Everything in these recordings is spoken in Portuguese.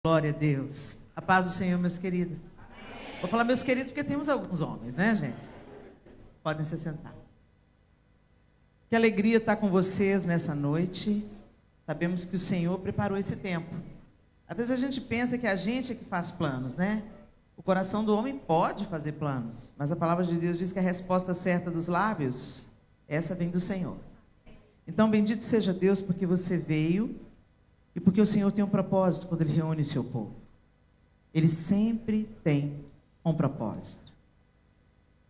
Glória a Deus. A paz do Senhor, meus queridos. Amém. Vou falar meus queridos porque temos alguns homens, né, gente? Podem se sentar. Que alegria estar com vocês nessa noite. Sabemos que o Senhor preparou esse tempo. Às vezes a gente pensa que a gente é que faz planos, né? O coração do homem pode fazer planos, mas a palavra de Deus diz que a resposta certa dos lábios, essa vem do Senhor. Então, bendito seja Deus porque você veio e porque o Senhor tem um propósito quando Ele reúne o seu povo. Ele sempre tem um propósito.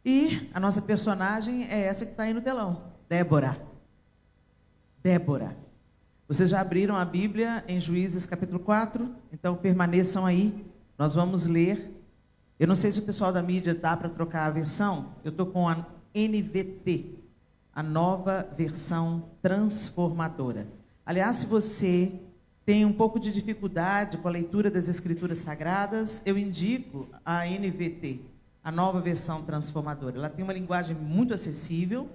E a nossa personagem é essa que está aí no telão, Débora. Débora. Vocês já abriram a Bíblia em Juízes capítulo 4? Então permaneçam aí, nós vamos ler. Eu não sei se o pessoal da mídia dá para trocar a versão. Eu estou com a NVT, a nova versão transformadora. Aliás, se você tem um pouco de dificuldade com a leitura das Escrituras Sagradas, eu indico a NVT, a nova versão transformadora. Ela tem uma linguagem muito acessível,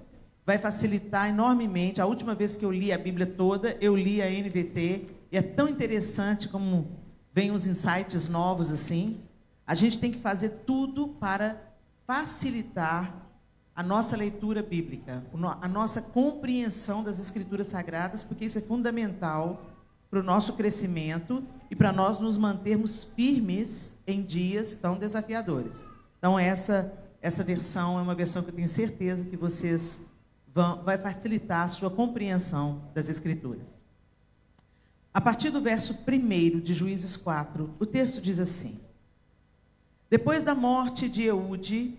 vai facilitar enormemente. A última vez que eu li a Bíblia toda, eu li a NVT, e é tão interessante como vem uns insights novos assim. A gente tem que fazer tudo para facilitar a nossa leitura bíblica, a nossa compreensão das Escrituras Sagradas, porque isso é fundamental para o nosso crescimento e para nós nos mantermos firmes em dias tão desafiadores. Então essa versão é uma versão que eu tenho certeza que vocês vai facilitar a sua compreensão das Escrituras. A partir do verso 1 de Juízes 4, o texto diz assim: Depois da morte de Eude,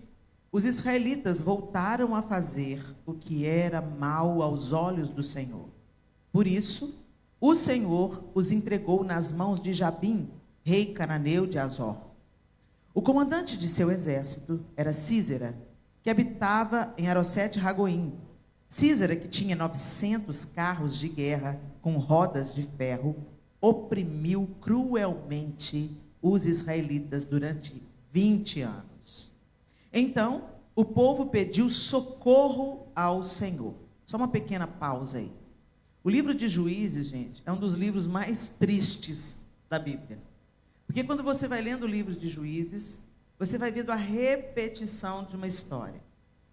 os israelitas voltaram a fazer o que era mal aos olhos do Senhor. Por isso, o Senhor os entregou nas mãos de Jabim, rei cananeu de Azor. O comandante de seu exército era Sísera, que habitava em Arosete-Ragoim. Sísera, que tinha 900 carros de guerra com rodas de ferro, oprimiu cruelmente os israelitas durante 20 anos. Então, o povo pediu socorro ao Senhor. Só uma pequena pausa aí. O livro de Juízes, gente, é um dos livros mais tristes da Bíblia. Porque quando você vai lendo o livro de Juízes, você vai vendo a repetição de uma história.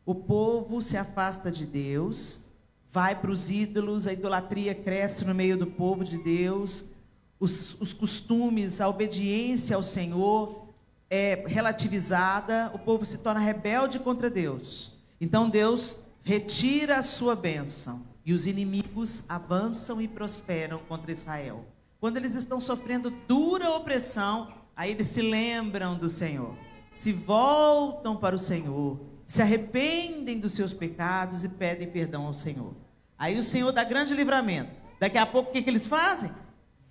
O povo se afasta de Deus, vai para os ídolos, a idolatria cresce no meio do povo de Deus, os costumes, a obediência ao Senhor é relativizada, o povo se torna rebelde contra Deus. Então Deus retira a sua bênção. E os inimigos avançam e prosperam contra Israel. Quando eles estão sofrendo dura opressão, aí eles se lembram do Senhor. Se voltam para o Senhor, se arrependem dos seus pecados e pedem perdão ao Senhor. Aí o Senhor dá grande livramento. Daqui a pouco o que eles fazem?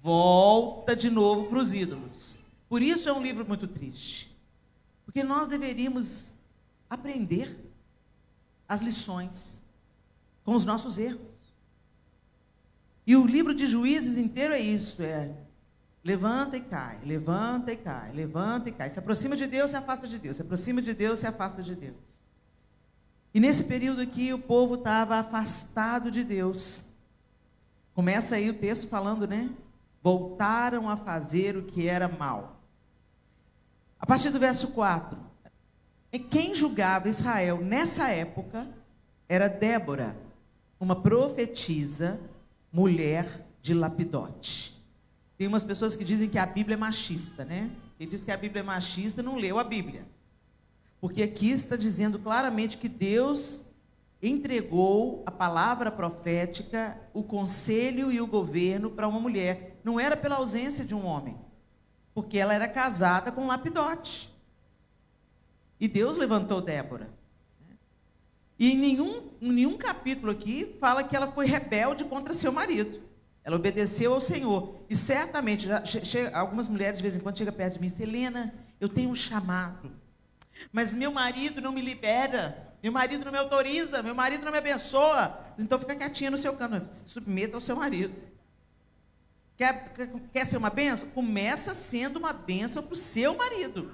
Volta de novo para os ídolos. Por isso é um livro muito triste. Porque nós deveríamos aprender as lições com os nossos erros. E o livro de Juízes inteiro é isso, levanta e cai, levanta e cai, levanta e cai. Se aproxima de Deus, se afasta de Deus, se aproxima de Deus, se afasta de Deus. E nesse período aqui, o povo estava afastado de Deus. Começa aí o texto falando, né? Voltaram a fazer o que era mal. A partir do verso 4, quem julgava Israel nessa época era Débora, uma profetisa, mulher de Lapidote. Tem umas pessoas que dizem que a Bíblia é machista, né? Quem diz que a Bíblia é machista não leu a Bíblia. Porque aqui está dizendo claramente que Deus entregou a palavra profética, o conselho e o governo para uma mulher. Não era pela ausência de um homem, porque ela era casada com Lapidote. E Deus levantou Débora. E em nenhum capítulo aqui fala que ela foi rebelde contra seu marido. Ela obedeceu ao Senhor. E certamente, algumas mulheres de vez em quando chegam perto de mim e dizem: Helena, eu tenho um chamado, mas meu marido não me libera, meu marido não me autoriza, meu marido não me abençoa. Então fica quietinha no seu canto, se submeta ao seu marido. Quer ser uma bênção? Começa sendo uma bênção para o seu marido.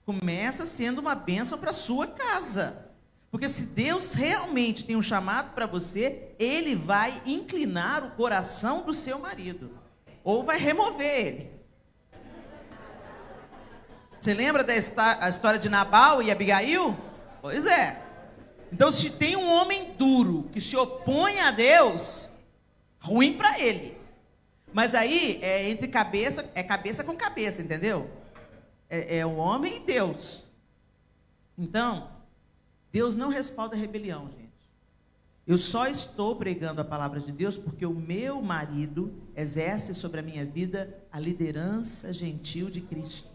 Começa sendo uma bênção para a sua casa. Porque se Deus realmente tem um chamado para você, Ele vai inclinar o coração do seu marido. Ou vai remover ele. Você lembra a história de Nabal e Abigail? Pois é. Então, se tem um homem duro que se opõe a Deus, ruim para ele. Mas aí é entre cabeça, é cabeça com cabeça, entendeu? É o homem e Deus. Então, Deus não respalda a rebelião, gente. Eu só estou pregando a palavra de Deus porque o meu marido exerce sobre a minha vida a liderança gentil de Cristo.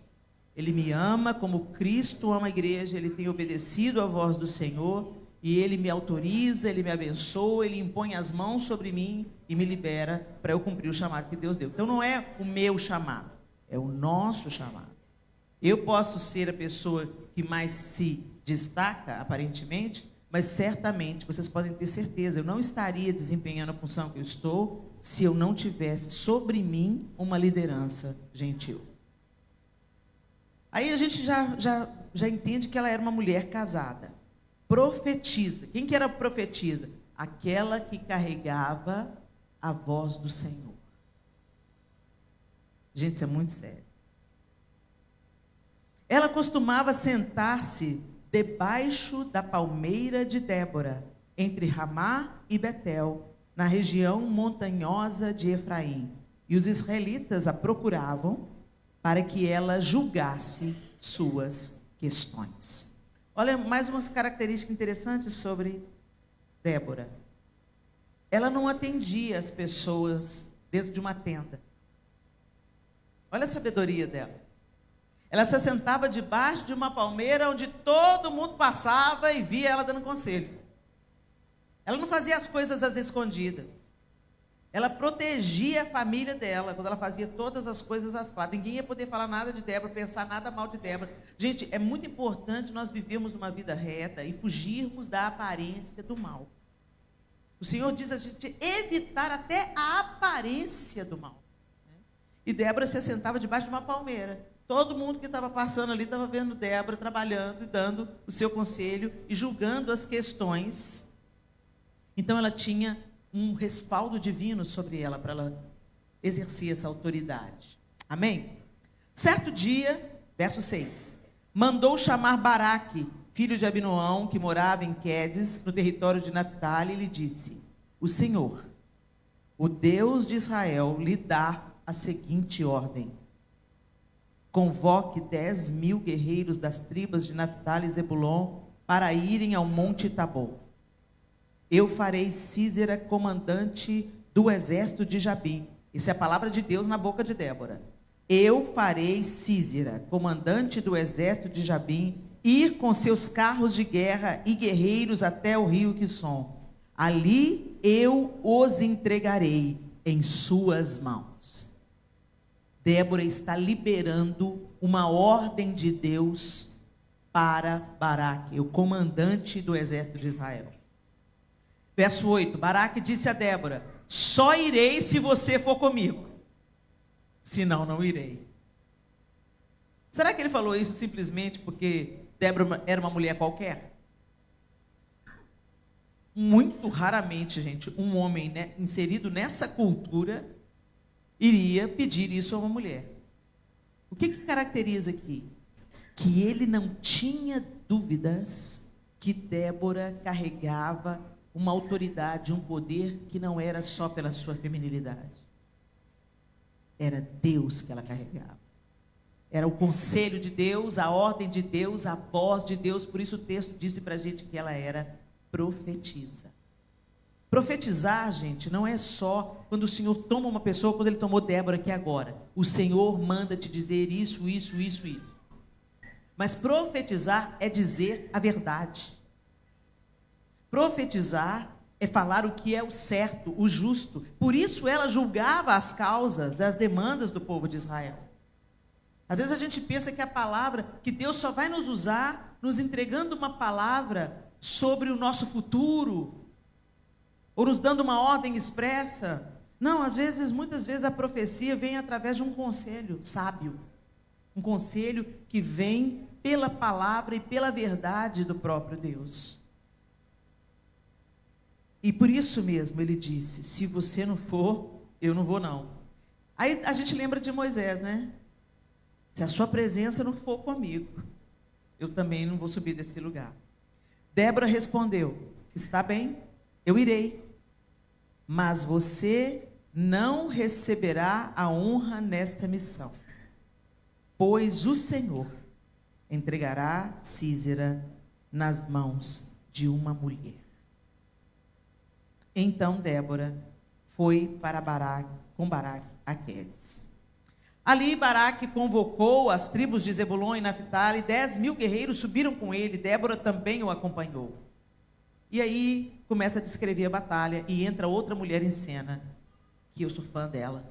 Ele me ama como Cristo ama a igreja, ele tem obedecido à voz do Senhor, e ele me autoriza, ele me abençoa, ele impõe as mãos sobre mim e me libera para eu cumprir o chamado que Deus deu. Então não é o meu chamado, é o nosso chamado. Eu posso ser a pessoa que mais se destaca, aparentemente, mas certamente, vocês podem ter certeza, eu não estaria desempenhando a função que eu estou se eu não tivesse sobre mim uma liderança gentil. Aí a gente já entende que ela era uma mulher casada. Profetiza. Quem que era profetisa? Aquela que carregava a voz do Senhor. Gente, isso é muito sério. Ela costumava sentar-se debaixo da palmeira de Débora, entre Ramá e Betel, na região montanhosa de Efraim. E os israelitas a procuravam para que ela julgasse suas questões. Olha, mais uma característica interessante sobre Débora. Ela não atendia as pessoas dentro de uma tenda. Olha a sabedoria dela. Ela se assentava debaixo de uma palmeira onde todo mundo passava e via ela dando conselho. Ela não fazia as coisas às escondidas. Ela protegia a família dela quando ela fazia todas as coisas às claras. Ninguém ia poder falar nada de Débora, pensar nada mal de Débora. Gente, é muito importante nós vivermos uma vida reta e fugirmos da aparência do mal. O Senhor diz a gente evitar até a aparência do mal. E Débora se assentava debaixo de uma palmeira. Todo mundo que estava passando ali estava vendo Débora trabalhando e dando o seu conselho e julgando as questões. Então ela tinha um respaldo divino sobre ela para ela exercer essa autoridade. Amém? Certo dia, verso 6, mandou chamar Baraque, filho de Abinoão, que morava em Quedes, no território de Naphtali, e lhe disse: o Senhor, o Deus de Israel, lhe dá a seguinte ordem: convoque 10.000 guerreiros das tribos de Naphtali e Zebulon para irem ao monte Tabor. Eu farei Sísera comandante do exército de Jabim. Isso é a palavra de Deus na boca de Débora. Eu farei Sísera, comandante do exército de Jabim, ir com seus carros de guerra e guerreiros até o rio Quisson. Ali eu os entregarei em suas mãos. Débora está liberando uma ordem de Deus para Baraque, o comandante do exército de Israel. Verso 8, Baraque disse a Débora: só irei se você for comigo, senão não irei. Será que ele falou isso simplesmente porque Débora era uma mulher qualquer? Muito raramente, gente, um homem, né, inserido nessa cultura iria pedir isso a uma mulher. O que caracteriza aqui? Que ele não tinha dúvidas que Débora carregava uma autoridade, um poder que não era só pela sua feminilidade. Era Deus que ela carregava. Era o conselho de Deus, a ordem de Deus, a voz de Deus. Por isso o texto disse para a gente que ela era profetisa. Profetizar, gente, não é só quando o Senhor toma uma pessoa, quando ele tomou Débora aqui agora. O Senhor manda te dizer isso, isso, isso, isso. Mas profetizar é dizer a verdade. Profetizar é falar o que é o certo, o justo. Por isso ela julgava as causas, as demandas do povo de Israel. Às vezes a gente pensa que a palavra, que Deus só vai nos usar, nos entregando uma palavra sobre o nosso futuro, ou nos dando uma ordem expressa. Não, muitas vezes a profecia vem através de um conselho sábio. Um conselho que vem pela palavra e pela verdade do próprio Deus. E por isso mesmo ele disse: se você não for, eu não vou não. Aí a gente lembra de Moisés, né? Se a sua presença não for comigo, eu também não vou subir desse lugar. Débora respondeu: está bem, eu irei, mas você não receberá a honra nesta missão, pois o Senhor entregará Sísera nas mãos de uma mulher. Então Débora foi para com Baraque a Quedes. Ali Baraque convocou as tribos de Zebulon e Naphtali, 10.000 guerreiros subiram com ele, Débora também o acompanhou. E aí começa a descrever a batalha e entra outra mulher em cena, que eu sou fã dela,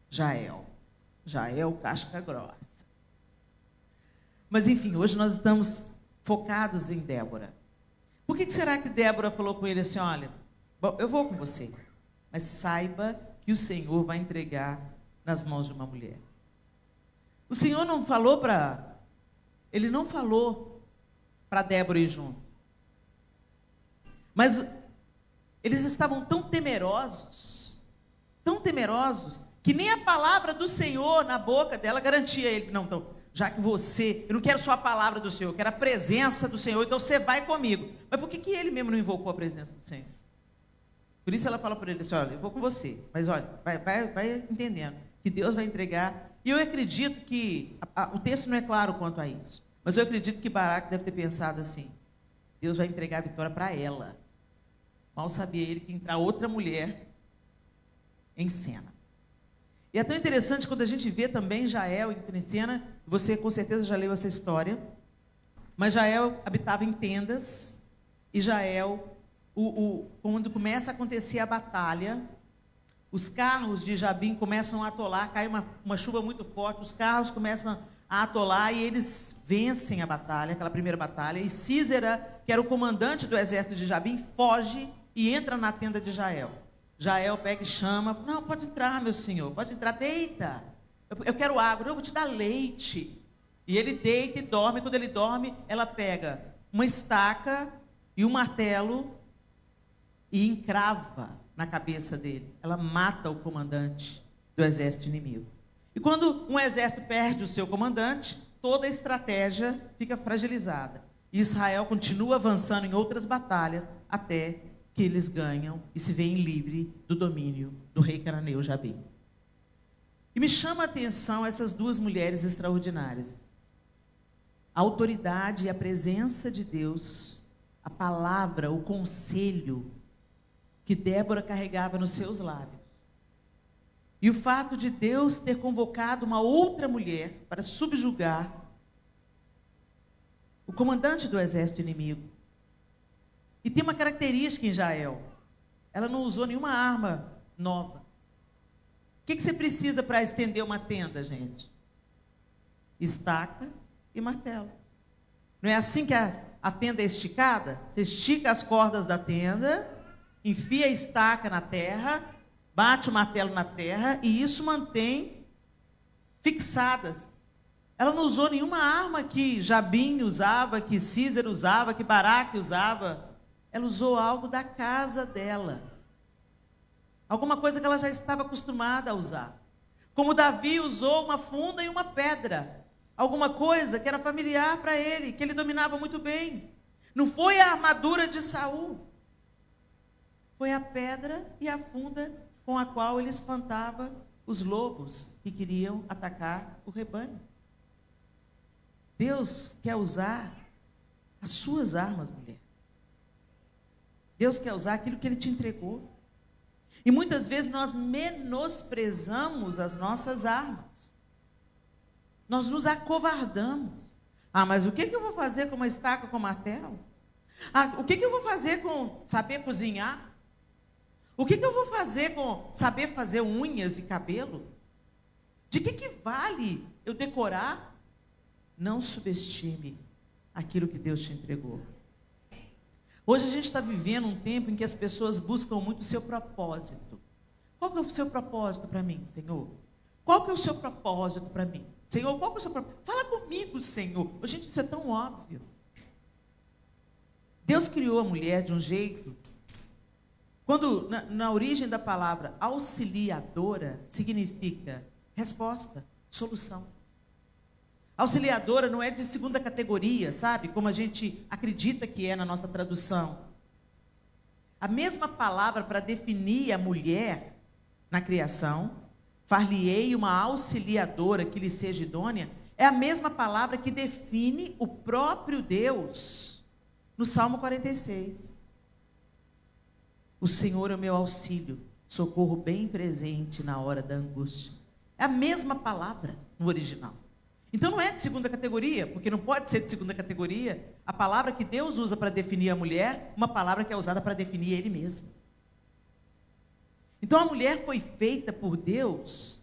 Jael. Jael, casca grossa. Mas enfim, hoje nós estamos focados em Débora. Por que será que Débora falou com ele assim: olha, bom, eu vou com você, mas saiba que o Senhor vai entregar nas mãos de uma mulher. O Senhor não falou ele não falou para Débora ir junto. Mas eles estavam tão temerosos, que nem a palavra do Senhor na boca dela garantia ele. Não, então, já que eu não quero só a palavra do Senhor, eu quero a presença do Senhor, então você vai comigo. Mas por que ele mesmo não invocou a presença do Senhor? Por isso ela fala para ele assim: olha, eu vou com você, mas olha, vai entendendo que Deus vai entregar. E eu acredito que, o texto não é claro quanto a isso, mas eu acredito que Baraque deve ter pensado assim: Deus vai entregar a vitória para ela. Mal sabia ele que entrar outra mulher em cena. E é tão interessante quando a gente vê também Jael em cena. Você com certeza já leu essa história, mas Jael habitava em tendas, e Jael, quando começa a acontecer a batalha, os carros de Jabim começam a atolar, cai uma chuva muito forte, os carros começam a atolar e eles vencem a batalha, aquela primeira batalha, e Sísera, que era o comandante do exército de Jabim, foge e entra na tenda de Jael. Jael pega e chama: não, pode entrar, meu senhor, pode entrar, deita, eu quero água, eu vou te dar leite. E ele deita e dorme. Quando ele dorme, ela pega uma estaca e um martelo e encrava na cabeça dele. Ela mata o comandante do exército inimigo. E quando um exército perde o seu comandante, toda a estratégia fica fragilizada. E Israel continua avançando em outras batalhas até que eles ganham e se veem livres do domínio do rei cananeu Jabim. E me chama a atenção essas duas mulheres extraordinárias. A autoridade e a presença de Deus, a palavra, o conselho que Débora carregava nos seus lábios. E o fato de Deus ter convocado uma outra mulher para subjugar o comandante do exército inimigo. E tem uma característica em Jael: ela não usou nenhuma arma nova. O que você precisa para estender uma tenda, gente? Estaca e martelo. Não é assim que a tenda é esticada? Você estica as cordas da tenda, enfia a estaca na terra, bate o martelo na terra e isso mantém fixadas. Ela não usou nenhuma arma que Jabim usava, que Sísera usava, que Baraque usava. Ela usou algo da casa dela. Alguma coisa que ela já estava acostumada a usar. Como Davi usou uma funda e uma pedra. Alguma coisa que era familiar para ele, que ele dominava muito bem. Não foi a armadura de Saul. Foi a pedra e a funda com a qual ele espantava os lobos que queriam atacar o rebanho. Deus quer usar as suas armas, mulher. Deus quer usar aquilo que Ele te entregou. E muitas vezes nós menosprezamos as nossas armas. Nós nos acovardamos. Ah, mas o que eu vou fazer com uma estaca com martelo? Ah, o que eu vou fazer com saber cozinhar? O que eu vou fazer com saber fazer unhas e cabelo? De que vale eu decorar? Não subestime aquilo que Deus te entregou. Hoje a gente está vivendo um tempo em que as pessoas buscam muito o seu propósito. Qual que é o seu propósito para mim, Senhor? Qual que é o seu propósito para mim? Senhor, qual que é o seu propósito? Fala comigo, Senhor. Gente, isso é tão óbvio. Deus criou a mulher de um jeito... Quando na origem da palavra auxiliadora, significa resposta, solução. Auxiliadora não é de segunda categoria, sabe? Como a gente acredita que é na nossa tradução. A mesma palavra para definir a mulher na criação, far-lhe-ei uma auxiliadora que lhe seja idônea, é a mesma palavra que define o próprio Deus no Salmo 46. O Senhor é o meu auxílio, socorro bem presente na hora da angústia. É a mesma palavra no original. Então não é de segunda categoria, porque não pode ser de segunda categoria a palavra que Deus usa para definir a mulher, uma palavra que é usada para definir Ele mesmo. Então a mulher foi feita por Deus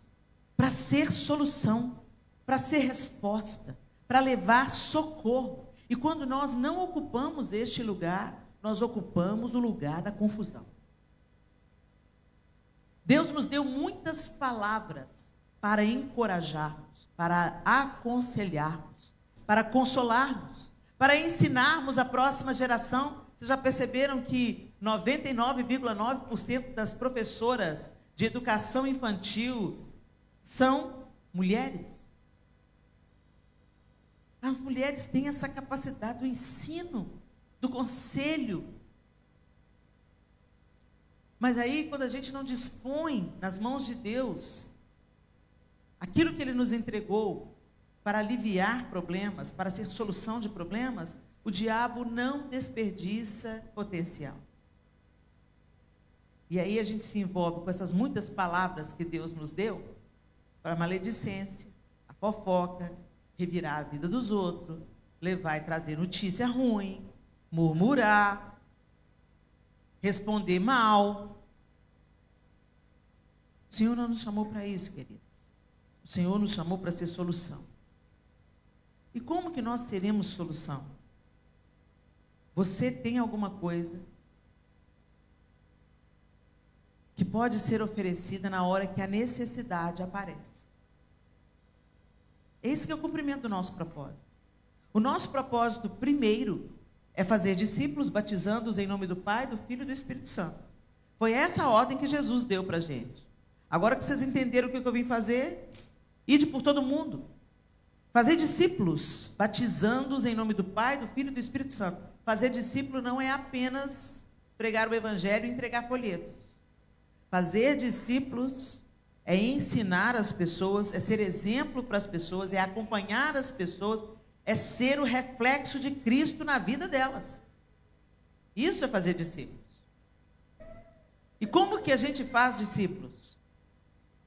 para ser solução, para ser resposta, para levar socorro. E quando nós não ocupamos este lugar, nós ocupamos o lugar da confusão. Deus nos deu muitas palavras para encorajarmos, para aconselharmos, para consolarmos, para ensinarmos a próxima geração. Vocês já perceberam que 99,9% das professoras de educação infantil são mulheres? As mulheres têm essa capacidade do ensino, do conselho. Mas aí, quando a gente não dispõe nas mãos de Deus aquilo que Ele nos entregou para aliviar problemas, para ser solução de problemas, o diabo não desperdiça potencial. E aí a gente se envolve com essas muitas palavras que Deus nos deu para a maledicência, a fofoca, revirar a vida dos outros, levar e trazer notícia ruim, murmurar, responder mal. O Senhor não nos chamou para isso, queridos. O Senhor nos chamou para ser solução. E como que nós seremos solução? Você tem alguma coisa que pode ser oferecida na hora que a necessidade aparece. Esse que é o cumprimento do nosso propósito. O nosso propósito primeiro é fazer discípulos, batizando-os em nome do Pai, do Filho e do Espírito Santo. Foi essa a ordem que Jesus deu para a gente. Agora que vocês entenderam o que eu vim fazer, ide por todo mundo. Fazer discípulos, batizando-os em nome do Pai, do Filho e do Espírito Santo. Fazer discípulo não é apenas pregar o Evangelho e entregar folhetos. Fazer discípulos é ensinar as pessoas, é ser exemplo para as pessoas, é acompanhar as pessoas, é ser o reflexo de Cristo na vida delas. Isso é fazer discípulos. E como que a gente faz discípulos?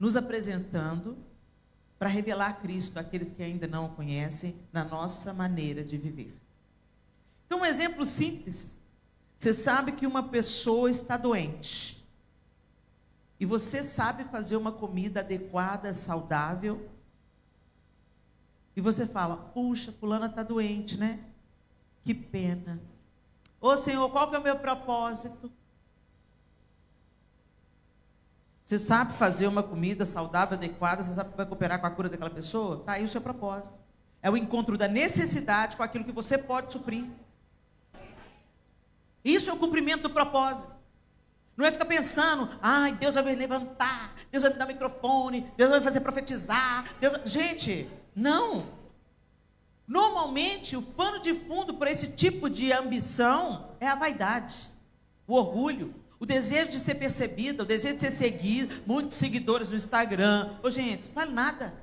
Nos apresentando para revelar Cristo àqueles que ainda não o conhecem, na nossa maneira de viver. Então, um exemplo simples. Você sabe que uma pessoa está doente. E você sabe fazer uma comida adequada, saudável. E você fala, puxa, fulana está doente, né? Que pena. Ô Senhor, qual que é o meu propósito? Você sabe fazer uma comida saudável, adequada, você sabe que vai cooperar com a cura daquela pessoa? Tá aí o seu propósito. É o encontro da necessidade com aquilo que você pode suprir. Isso é o cumprimento do propósito. Não é ficar pensando, ai, Deus vai me levantar, Deus vai me dar microfone, Deus vai me fazer profetizar. Gente, não. Normalmente, o pano de fundo para esse tipo de ambição é a vaidade, o orgulho, o desejo de ser percebida, o desejo de ser seguido, muitos seguidores no Instagram. Ô, gente, não vale nada.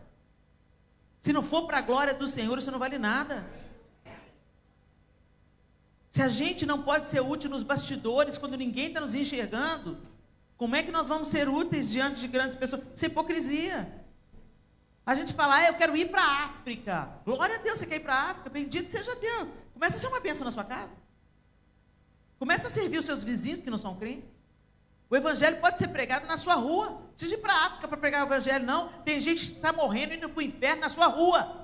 Se não for para a glória do Senhor, isso não vale nada. Se a gente não pode ser útil nos bastidores, quando ninguém está nos enxergando, como é que nós vamos ser úteis diante de grandes pessoas? Isso é hipocrisia. A gente fala, eu quero ir para a África. Glória a Deus, você quer ir para a África? Bendito seja Deus. Começa a ser uma bênção na sua casa. Começa a servir os seus vizinhos que não são crentes. O evangelho pode ser pregado na sua rua. Não precisa ir para a África para pregar o evangelho, não. Tem gente que está morrendo e indo para o inferno na sua rua.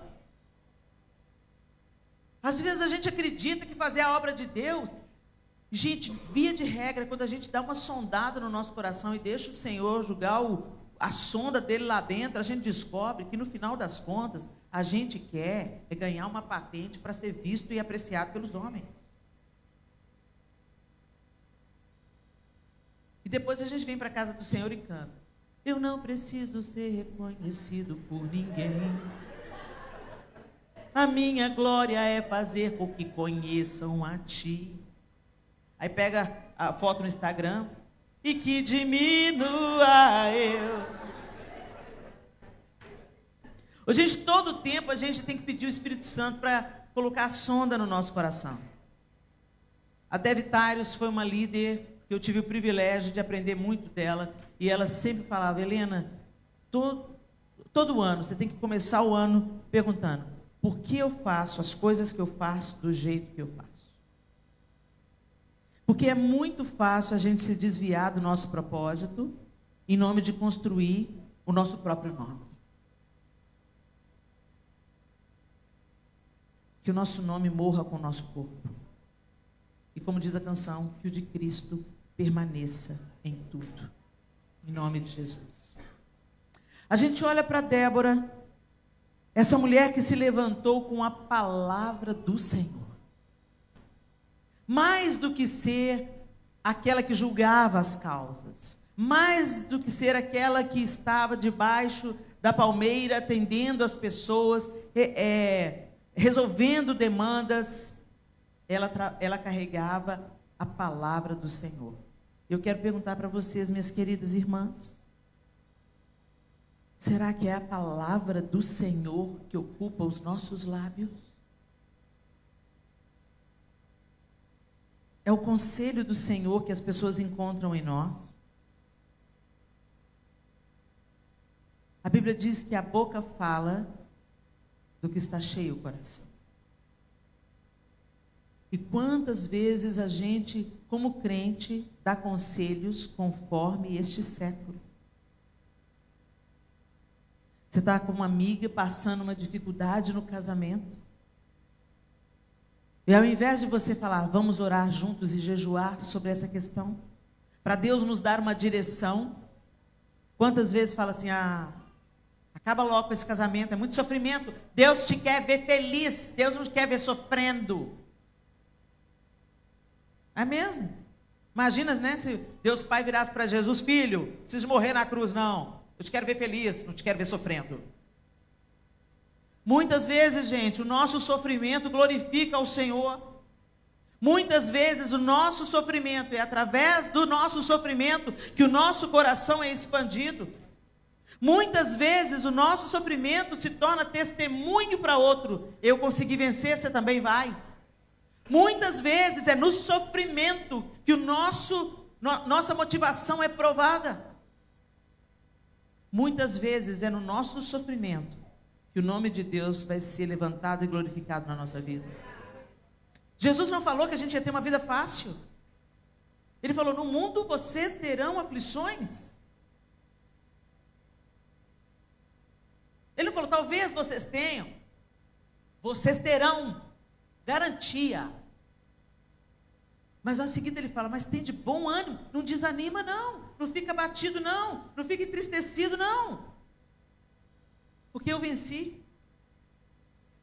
Às vezes a gente acredita que fazer a obra de Deus, gente, via de regra, quando a gente dá uma sondada no nosso coração e deixa o Senhor julgar a sonda dele lá dentro, a gente descobre que no final das contas, a gente quer ganhar uma patente para ser visto e apreciado pelos homens. E depois a gente vem para a casa do Senhor e canta, eu não preciso ser reconhecido por ninguém. A minha glória é fazer com que conheçam a ti. Aí pega a foto no Instagram. E que diminua eu. Ô, gente, todo tempo a gente tem que pedir o Espírito Santo para colocar a sonda no nosso coração. A Dev Tarius foi uma líder que eu tive o privilégio de aprender muito dela. E ela sempre falava: Helena, todo ano você tem que começar o ano perguntando: por que eu faço as coisas que eu faço do jeito que eu faço? Porque é muito fácil a gente se desviar do nosso propósito em nome de construir o nosso próprio nome. Que o nosso nome morra com o nosso corpo. E como diz a canção, que o de Cristo permaneça em tudo. Em nome de Jesus. A gente olha para Débora, essa mulher que se levantou com a palavra do Senhor. Mais do que ser aquela que julgava as causas, mais do que ser aquela que estava debaixo da palmeira, atendendo as pessoas, resolvendo demandas, ela carregava a palavra do Senhor. Eu quero perguntar para vocês, minhas queridas irmãs, será que é a palavra do Senhor que ocupa os nossos lábios? É o conselho do Senhor que as pessoas encontram em nós? A Bíblia diz que a boca fala do que está cheio o coração. E quantas vezes a gente, como crente, dá conselhos conforme este século? Você está com uma amiga passando uma dificuldade no casamento. E ao invés de você falar: vamos orar juntos e jejuar sobre essa questão, para Deus nos dar uma direção, quantas vezes fala assim: acaba logo com esse casamento, é muito sofrimento, Deus te quer ver feliz, Deus não te quer ver sofrendo. É mesmo? Imagina, né, se Deus Pai virasse para Jesus: filho, não precisa morrer na cruz não, eu te quero ver feliz, não te quero ver sofrendo. Muitas vezes, gente, o nosso sofrimento glorifica ao Senhor. Muitas vezes o nosso sofrimento é através do nosso sofrimento que o nosso coração é expandido. Muitas vezes o nosso sofrimento se torna testemunho para outro. Eu consegui vencer, você também vai. Muitas vezes é no sofrimento que nossa motivação é provada. Muitas vezes é no nosso sofrimento que o nome de Deus vai ser levantado e glorificado na nossa vida. Jesus não falou que a gente ia ter uma vida fácil. Ele falou: no mundo vocês terão aflições. Ele não falou: talvez vocês tenham. Vocês terão. Garantia. Mas ao seguinte ele fala: mas tem de bom ânimo. Não desanima não. Não fica abatido não. Não fica entristecido não. Porque eu venci.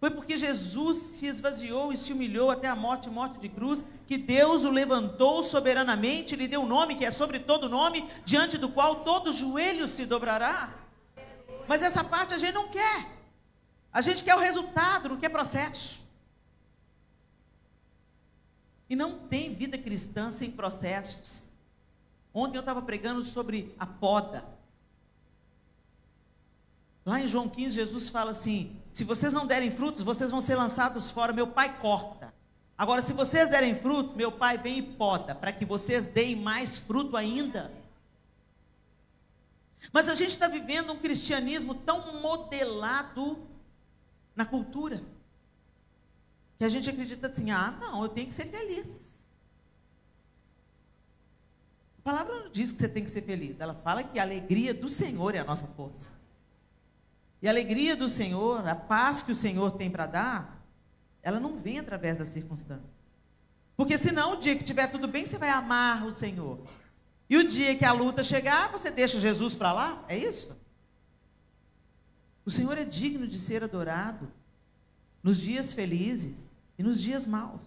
Foi porque Jesus se esvaziou e se humilhou até a morte de cruz, que Deus o levantou soberanamente, lhe deu um nome que é sobre todo nome, diante do qual todo joelho se dobrará. Mas essa parte a gente não quer. A gente quer o resultado, não quer processo. E não tem vida cristã sem processos. Ontem eu estava pregando sobre a poda. Lá em João 15, Jesus fala assim: se vocês não derem frutos, vocês vão ser lançados fora, meu Pai corta. Agora, se vocês derem frutos, meu Pai vem e poda, para que vocês deem mais fruto ainda. Mas a gente está vivendo um cristianismo tão modelado na cultura, que a gente acredita assim: não, eu tenho que ser feliz. A palavra não diz que você tem que ser feliz, ela fala que a alegria do Senhor é a nossa força. E a alegria do Senhor, a paz que o Senhor tem para dar, ela não vem através das circunstâncias. Porque senão o dia que estiver tudo bem, você vai amar o Senhor. E o dia que a luta chegar, você deixa Jesus para lá? É isso? O Senhor é digno de ser adorado nos dias felizes e nos dias maus.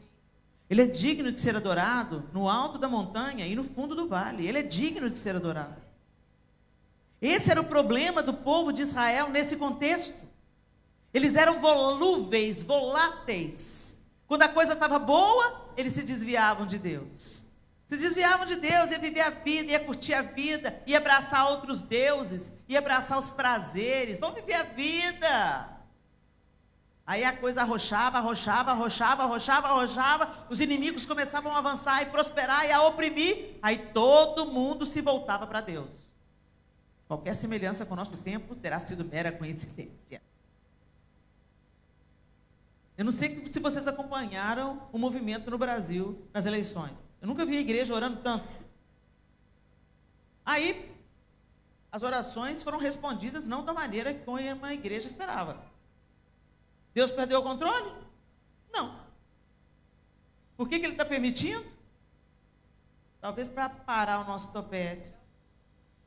Ele é digno de ser adorado no alto da montanha e no fundo do vale. Ele é digno de ser adorado. Esse era o problema do povo de Israel nesse contexto. Eles eram volúveis, voláteis. Quando a coisa estava boa, eles se desviavam de Deus. Se desviavam de Deus, ia viver a vida, ia curtir a vida, ia abraçar outros deuses, ia abraçar os prazeres. Vamos viver a vida. Aí a coisa arrochava, os inimigos começavam a avançar e prosperar e a oprimir, aí todo mundo se voltava para Deus. Qualquer semelhança com o nosso tempo terá sido mera coincidência. Eu não sei se vocês acompanharam o movimento no Brasil nas eleições. Eu nunca vi a igreja orando tanto. Aí, as orações foram respondidas não da maneira que uma igreja esperava. Deus perdeu o controle? Não. Por que Ele está permitindo? Talvez para parar o nosso topete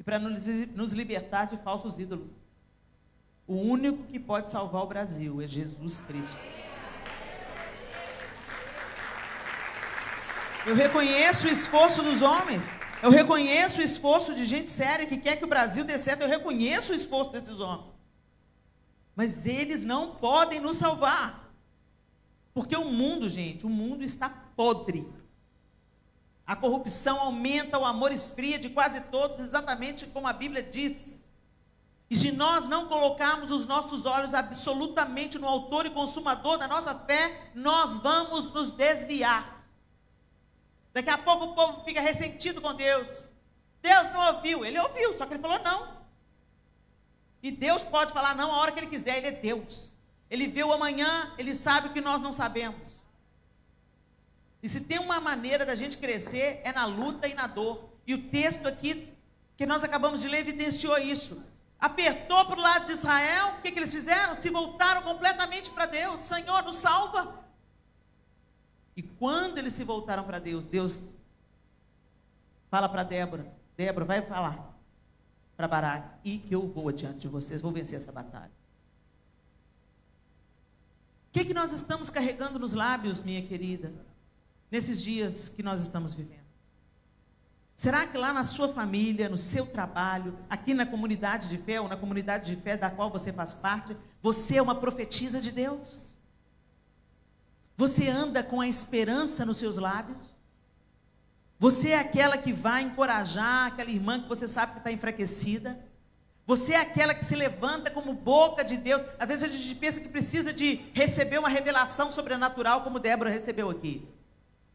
e para nos libertar de falsos ídolos. O único que pode salvar o Brasil é Jesus Cristo. Eu reconheço o esforço dos homens, eu reconheço o esforço de gente séria que quer que o Brasil dê certo, eu reconheço o esforço desses homens. Mas eles não podem nos salvar. Porque o mundo, gente, o mundo está podre. A corrupção aumenta, o amor esfria de quase todos, exatamente como a Bíblia diz. E se nós não colocarmos os nossos olhos absolutamente no autor e consumador da nossa fé, nós vamos nos desviar. Daqui a pouco o povo fica ressentido com Deus. Deus não ouviu. Ele ouviu, só que ele falou não. E Deus pode falar não a hora que Ele quiser. Ele é Deus. Ele vê o amanhã, Ele sabe o que nós não sabemos. E se tem uma maneira da gente crescer, é na luta e na dor. E o texto aqui, que nós acabamos de ler, evidenciou isso. Apertou para o lado de Israel, o que eles fizeram? Se voltaram completamente para Deus. Senhor, nos salva. E quando eles se voltaram para Deus, Deus fala para Débora, Débora, vai falar para Baraque, e que eu vou adiante de vocês, vou vencer essa batalha. O que nós estamos carregando nos lábios, minha querida, nesses dias que nós estamos vivendo? Será que lá na sua família, no seu trabalho, aqui na comunidade de fé, ou na comunidade de fé da qual você faz parte, você é uma profetisa de Deus? Você anda com a esperança nos seus lábios? Você é aquela que vai encorajar aquela irmã que você sabe que está enfraquecida? Você é aquela que se levanta como boca de Deus? Às vezes a gente pensa que precisa de receber uma revelação sobrenatural, como Débora recebeu aqui.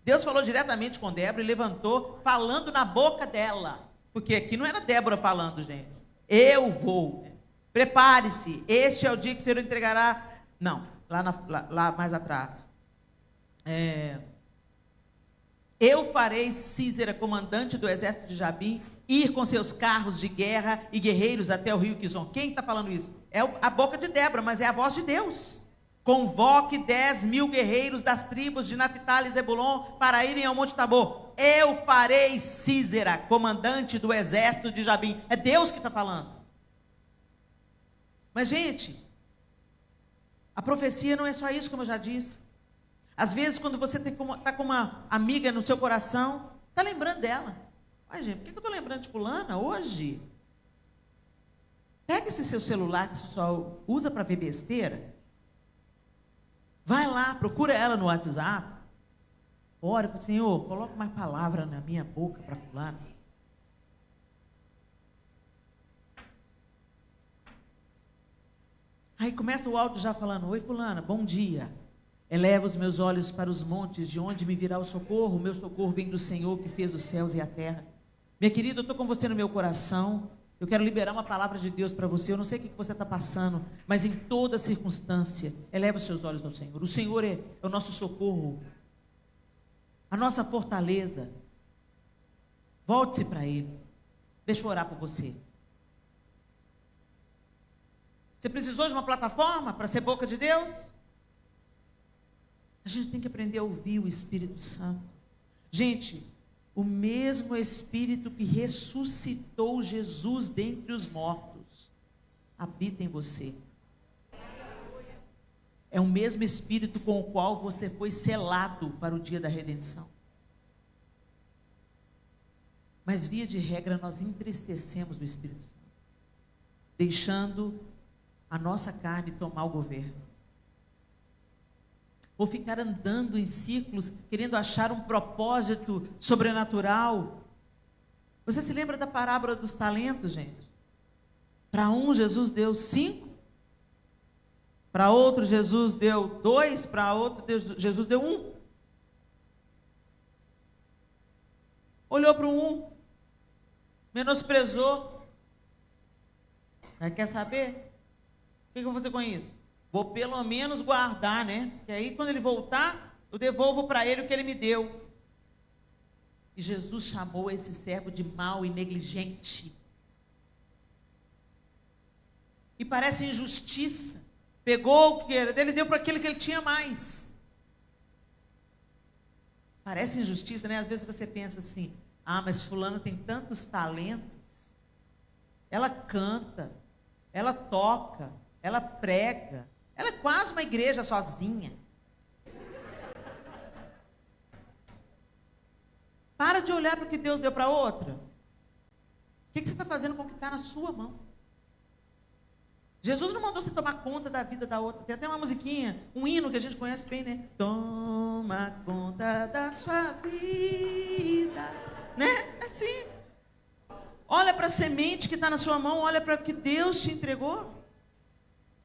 Deus falou diretamente com Débora e levantou, falando na boca dela. Porque aqui não era Débora falando, gente. Eu vou. Prepare-se. Este é o dia que o Senhor entregará. Não, lá mais atrás. Eu farei Císera, comandante do exército de Jabim, ir com seus carros de guerra e guerreiros até o rio Quizon. Quem está falando isso? É a boca de Débora, mas é a voz de Deus. Convoque 10.000 guerreiros das tribos de Naphtali e Zebulon para irem ao Monte Tabor. Eu farei Císera, comandante do exército de Jabim. É Deus que está falando. Mas, gente, a profecia não é só isso, como eu já disse. Às vezes, quando você está com uma amiga no seu coração, está lembrando dela. Mas, gente, por que eu estou lembrando de fulana hoje? Pega esse seu celular que você só usa para ver besteira. Vai lá, procura ela no WhatsApp. Ora, fala, Senhor, coloca mais palavra na minha boca para fulana. Aí começa o áudio já falando, oi fulana, bom dia. Eleva os meus olhos para os montes, de onde me virá o socorro? O meu socorro vem do Senhor que fez os céus e a terra. Minha querida, eu estou com você no meu coração. Eu quero liberar uma palavra de Deus para você. Eu não sei o que você está passando, mas em toda circunstância, eleva os seus olhos ao Senhor. O Senhor é o nosso socorro, a nossa fortaleza. Volte-se para Ele. Deixa eu orar por você. Você precisou de uma plataforma para ser boca de Deus? A gente tem que aprender a ouvir o Espírito Santo. Gente, o mesmo Espírito que ressuscitou Jesus dentre os mortos habita em você. É o mesmo Espírito com o qual você foi selado para o dia da redenção. Mas, via de regra, nós entristecemos o Espírito Santo, deixando a nossa carne tomar o governo. Ou ficar andando em círculos, querendo achar um propósito sobrenatural. Você se lembra da parábola dos talentos, gente? Para um, Jesus deu 5. Para outro, Jesus deu 2. Para outro, Jesus deu 1. Olhou para um, menosprezou. Mas quer saber? O que eu vou fazer com isso? Vou pelo menos guardar, né? Porque aí quando ele voltar, eu devolvo para ele o que ele me deu. E Jesus chamou esse servo de mau e negligente. E parece injustiça. Pegou o que era dele e deu para aquele que ele tinha mais. Parece injustiça, né? Às vezes você pensa assim, mas fulano tem tantos talentos. Ela canta, ela toca, ela prega. Ela é quase uma igreja sozinha. Para de olhar para o que Deus deu para outra. O que você está fazendo com o que está na sua mão? Jesus não mandou você tomar conta da vida da outra. Tem até uma musiquinha, um hino que a gente conhece bem, né? Toma conta da sua vida. Né? Assim. Olha para a semente que está na sua mão, olha para o que Deus te entregou.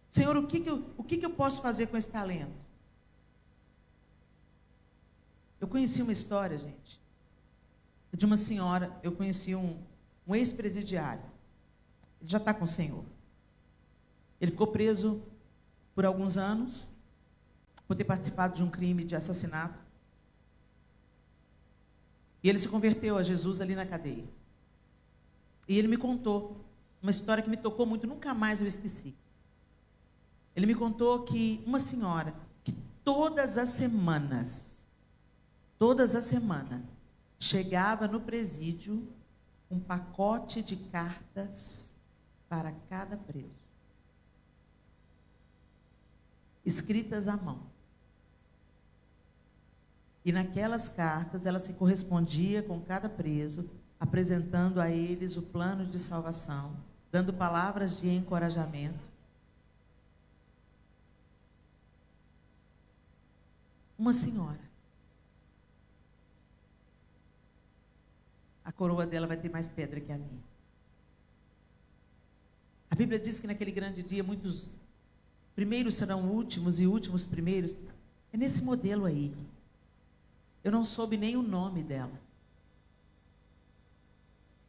Senhor, o que eu posso fazer com esse talento? Eu conheci uma história, gente, de uma senhora. Eu conheci um ex-presidiário. Ele já está com o Senhor. Ele ficou preso por alguns anos, por ter participado de um crime de assassinato. E ele se converteu a Jesus ali na cadeia. E ele me contou uma história que me tocou muito, nunca mais eu esqueci. Ele me contou que uma senhora, que todas as semanas, chegava no presídio um pacote de cartas para cada preso. Escritas à mão. E naquelas cartas ela se correspondia com cada preso, apresentando a eles o plano de salvação, dando palavras de encorajamento. Uma senhora. A coroa dela vai ter mais pedra que a minha. A Bíblia diz que naquele grande dia muitos primeiros serão últimos e últimos primeiros. É nesse modelo aí. Eu não soube nem o nome dela.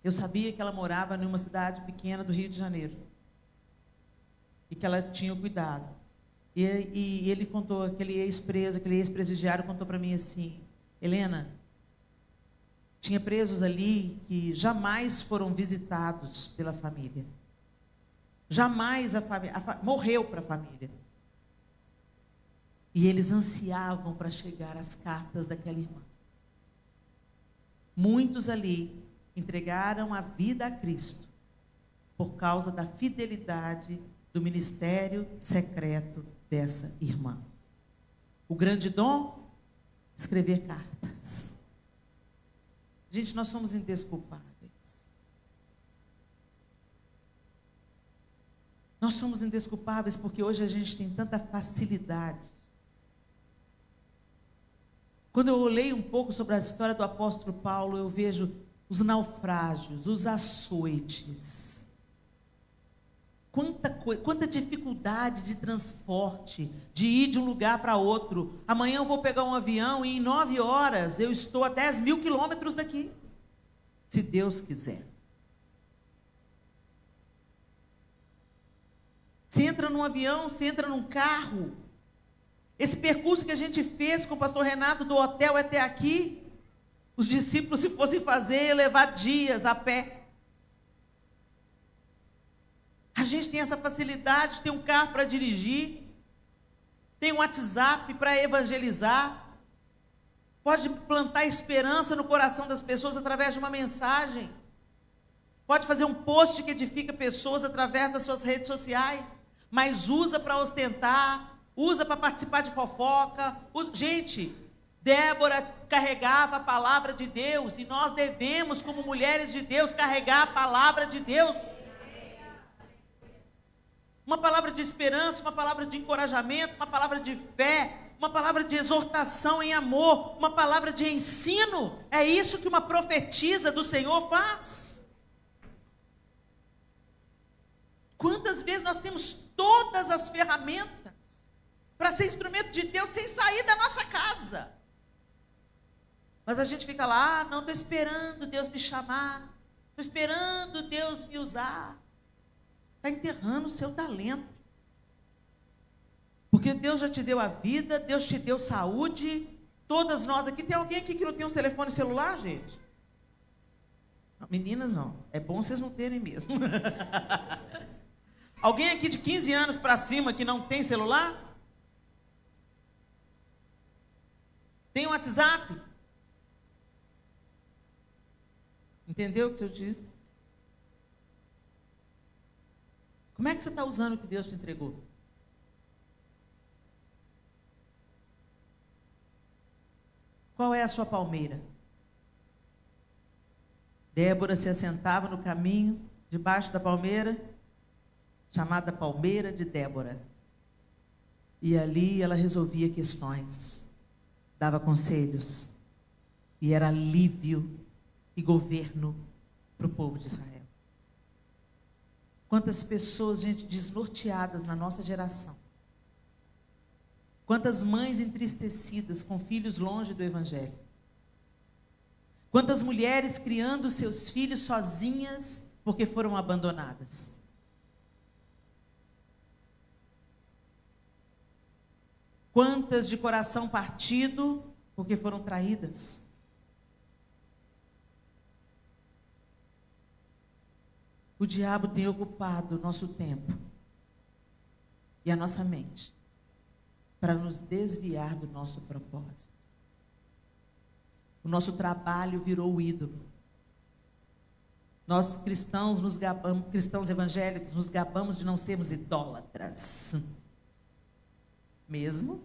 Eu sabia que ela morava numa cidade pequena do Rio de Janeiro. E que ela tinha o cuidado. E ele contou, aquele ex-preso, aquele ex-presidiário contou para mim assim: Helena, tinha presos ali que jamais foram visitados pela família. Jamais a família morreu para a família. E eles ansiavam para chegar às cartas daquela irmã. Muitos ali entregaram a vida a Cristo por causa da fidelidade do ministério secreto dessa irmã. O grande dom? Escrever cartas. Gente, nós somos indesculpáveis. Nós somos indesculpáveis porque hoje a gente tem tanta facilidade. Quando eu olhei um pouco sobre a história do apóstolo Paulo, eu vejo os naufrágios, os açoites. Quanta dificuldade de transporte, de ir de um lugar para outro. Amanhã eu vou pegar um avião e em 9 horas eu estou a 10.000 quilômetros daqui. Se Deus quiser. Você entra num avião, você entra num carro. Esse percurso que a gente fez com o pastor Renato do hotel até aqui, os discípulos, se fossem fazer, ia levar dias a pé. A gente tem essa facilidade, tem um carro para dirigir, tem um WhatsApp para evangelizar, pode plantar esperança no coração das pessoas através de uma mensagem, pode fazer um post que edifica pessoas através das suas redes sociais, mas usa para ostentar, usa para participar de fofoca. Gente, Débora carregava a palavra de Deus e nós devemos, como mulheres de Deus, carregar a palavra de Deus. uma palavra de esperança, uma palavra de encorajamento, uma palavra de fé, uma palavra de exortação em amor, uma palavra de ensino. É isso que uma profetisa do Senhor faz. Quantas vezes nós temos todas as ferramentas para ser instrumento de Deus sem sair da nossa casa? Mas a gente fica lá, não, estou esperando Deus me chamar, estou esperando Deus me usar. Está enterrando o seu talento. Porque Deus já te deu a vida, Deus te deu saúde. Todas nós aqui, tem alguém aqui que não tem um telefone celular, gente? Não, meninas não, é bom vocês não terem mesmo. Alguém aqui de 15 anos para cima que não tem celular? Tem um WhatsApp? Entendeu o que eu disse? Como é que você está usando o que Deus te entregou? Qual é a sua palmeira? Débora se assentava no caminho, debaixo da palmeira, chamada Palmeira de Débora. E ali ela resolvia questões, dava conselhos, e era alívio e governo para o povo de Israel. Quantas pessoas, gente, desnorteadas na nossa geração. Quantas mães entristecidas com filhos longe do Evangelho. Quantas mulheres criando seus filhos sozinhas porque foram abandonadas. Quantas de coração partido porque foram traídas. O diabo tem ocupado o nosso tempo e a nossa mente para nos desviar do nosso propósito. O nosso trabalho virou o ídolo. Nós cristãos nos gabamos, cristãos evangélicos, nos gabamos de não sermos idólatras. Mesmo.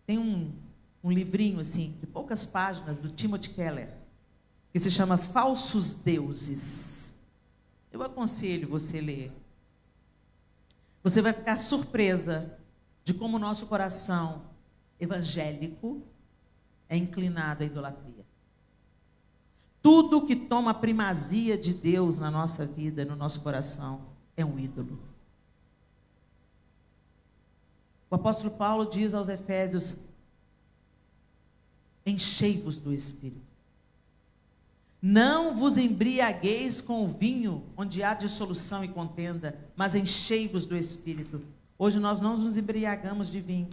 Tem um livrinho assim, de poucas páginas, do Timothy Keller, que se chama Falsos Deuses. Eu aconselho você ler. Você vai ficar surpresa de como o nosso coração evangélico é inclinado à idolatria. Tudo que toma a primazia de Deus na nossa vida, no nosso coração, é um ídolo. O apóstolo Paulo diz aos Efésios: enchei-vos do Espírito. Não vos embriagueis com o vinho, onde há dissolução e contenda, mas enchei-vos do Espírito. Hoje nós não nos embriagamos de vinho,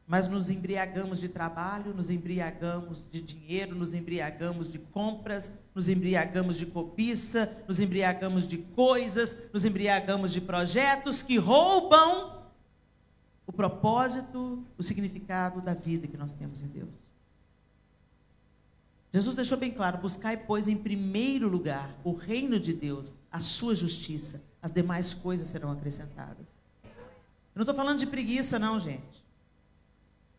mas nos embriagamos de trabalho, nos embriagamos de dinheiro, nos embriagamos de compras, nos embriagamos de cobiça, nos embriagamos de coisas, nos embriagamos de projetos que roubam o propósito, o significado da vida que nós temos em Deus. Jesus deixou bem claro: buscai, pois, em primeiro lugar o reino de Deus, a sua justiça, as demais coisas serão acrescentadas. Eu não estou falando de preguiça não, gente.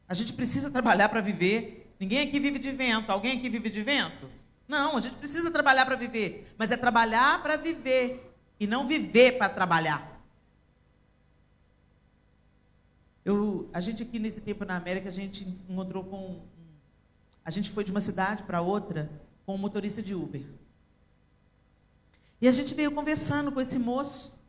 A gente precisa trabalhar para viver. Ninguém aqui vive de vento. Alguém aqui vive de vento? Não, a gente precisa trabalhar para viver. Mas é trabalhar para viver e não viver para trabalhar. A gente aqui nesse tempo na América, a gente encontrou com... A gente foi de uma cidade para outra com um motorista de Uber. E a gente veio conversando com esse moço.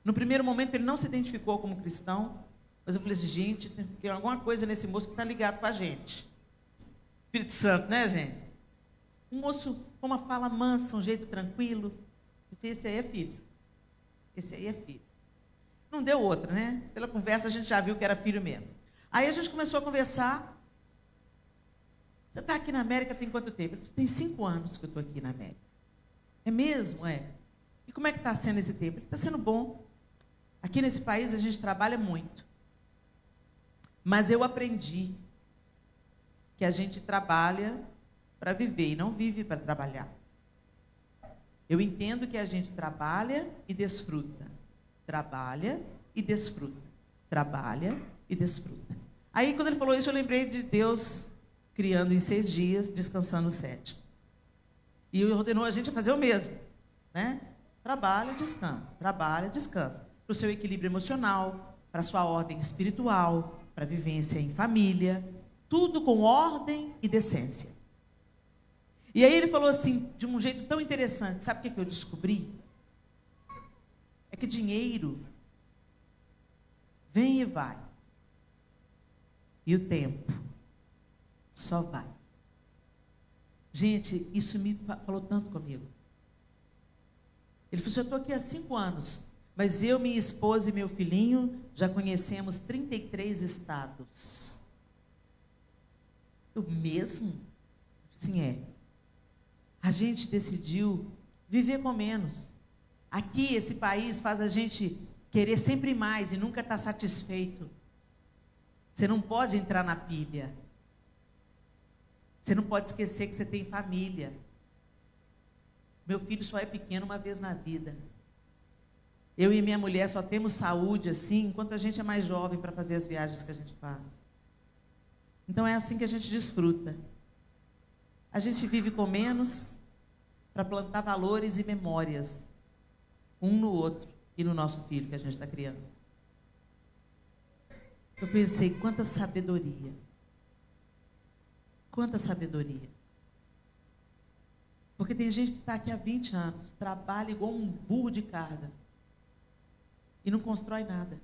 No primeiro momento ele não se identificou como cristão, mas eu falei assim: gente, tem alguma coisa nesse moço que está ligado com a gente. Espírito Santo, né, gente? Um moço com uma fala mansa, um jeito tranquilo. Eu disse: esse aí é filho. Esse aí é filho. Não deu outra, né? Pela conversa a gente já viu que era filho mesmo. Aí a gente começou a conversar. Você está aqui na América tem quanto tempo? Tem 5 anos que eu estou aqui na América. É mesmo? É. E como é que está sendo esse tempo? Está sendo bom. Aqui nesse país a gente trabalha muito. Mas eu aprendi que a gente trabalha para viver e não vive para trabalhar. Eu entendo que a gente trabalha e desfruta. Trabalha e desfruta. Trabalha e desfruta. Aí quando ele falou isso eu lembrei de Deus criando em 6 dias, descansando no 7º. E ordenou a gente a fazer o mesmo, né? Trabalha, descansa. Trabalha, descansa. Para o seu equilíbrio emocional, para a sua ordem espiritual, para a vivência em família. Tudo com ordem e decência. E aí ele falou assim, de um jeito tão interessante. Sabe o que eu descobri? É que dinheiro vem e vai. E o tempo só vai. Gente, isso me falou tanto comigo. Ele falou assim, eu estou aqui há 5 anos, mas eu, minha esposa e meu filhinho já conhecemos 33 estados. Eu mesmo? Sim, é. A gente decidiu viver com menos. Aqui, esse país faz a gente querer sempre mais e nunca estar satisfeito. Você não pode entrar na pilha. Você não pode esquecer que você tem família. Meu filho só é pequeno uma vez na vida. Eu e minha mulher só temos saúde assim, enquanto a gente é mais jovem para fazer as viagens que a gente faz. Então é assim que a gente desfruta. A gente vive com menos para plantar valores e memórias um no outro e no nosso filho que a gente está criando. Eu pensei, quanta sabedoria. Quanta sabedoria. Porque tem gente que está aqui há 20 anos, trabalha igual um burro de carga e não constrói nada.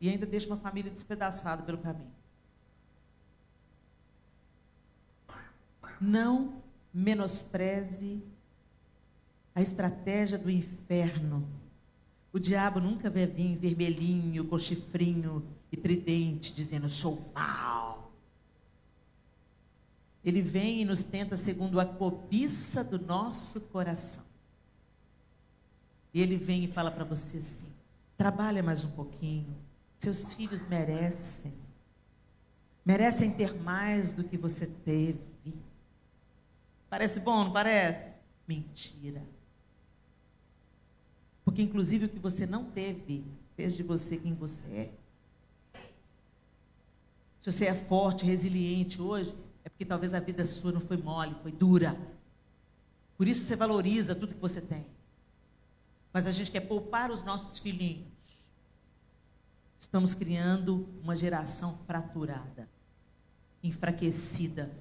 E ainda deixa uma família despedaçada pelo caminho. Não menospreze a estratégia do inferno. O diabo nunca vai vir vermelhinho, com chifrinho e tridente, dizendo, eu sou mau. Ele vem e nos tenta segundo a cobiça do nosso coração. E ele vem e fala para você assim, trabalha mais um pouquinho, seus filhos merecem ter mais do que você teve. Parece bom, não parece? Mentira. Porque inclusive o que você não teve, fez de você quem você é. Se você é forte, resiliente hoje, é porque talvez a vida sua não foi mole, foi dura. Por isso você valoriza tudo que você tem. Mas a gente quer poupar os nossos filhinhos. Estamos criando uma geração fraturada, enfraquecida,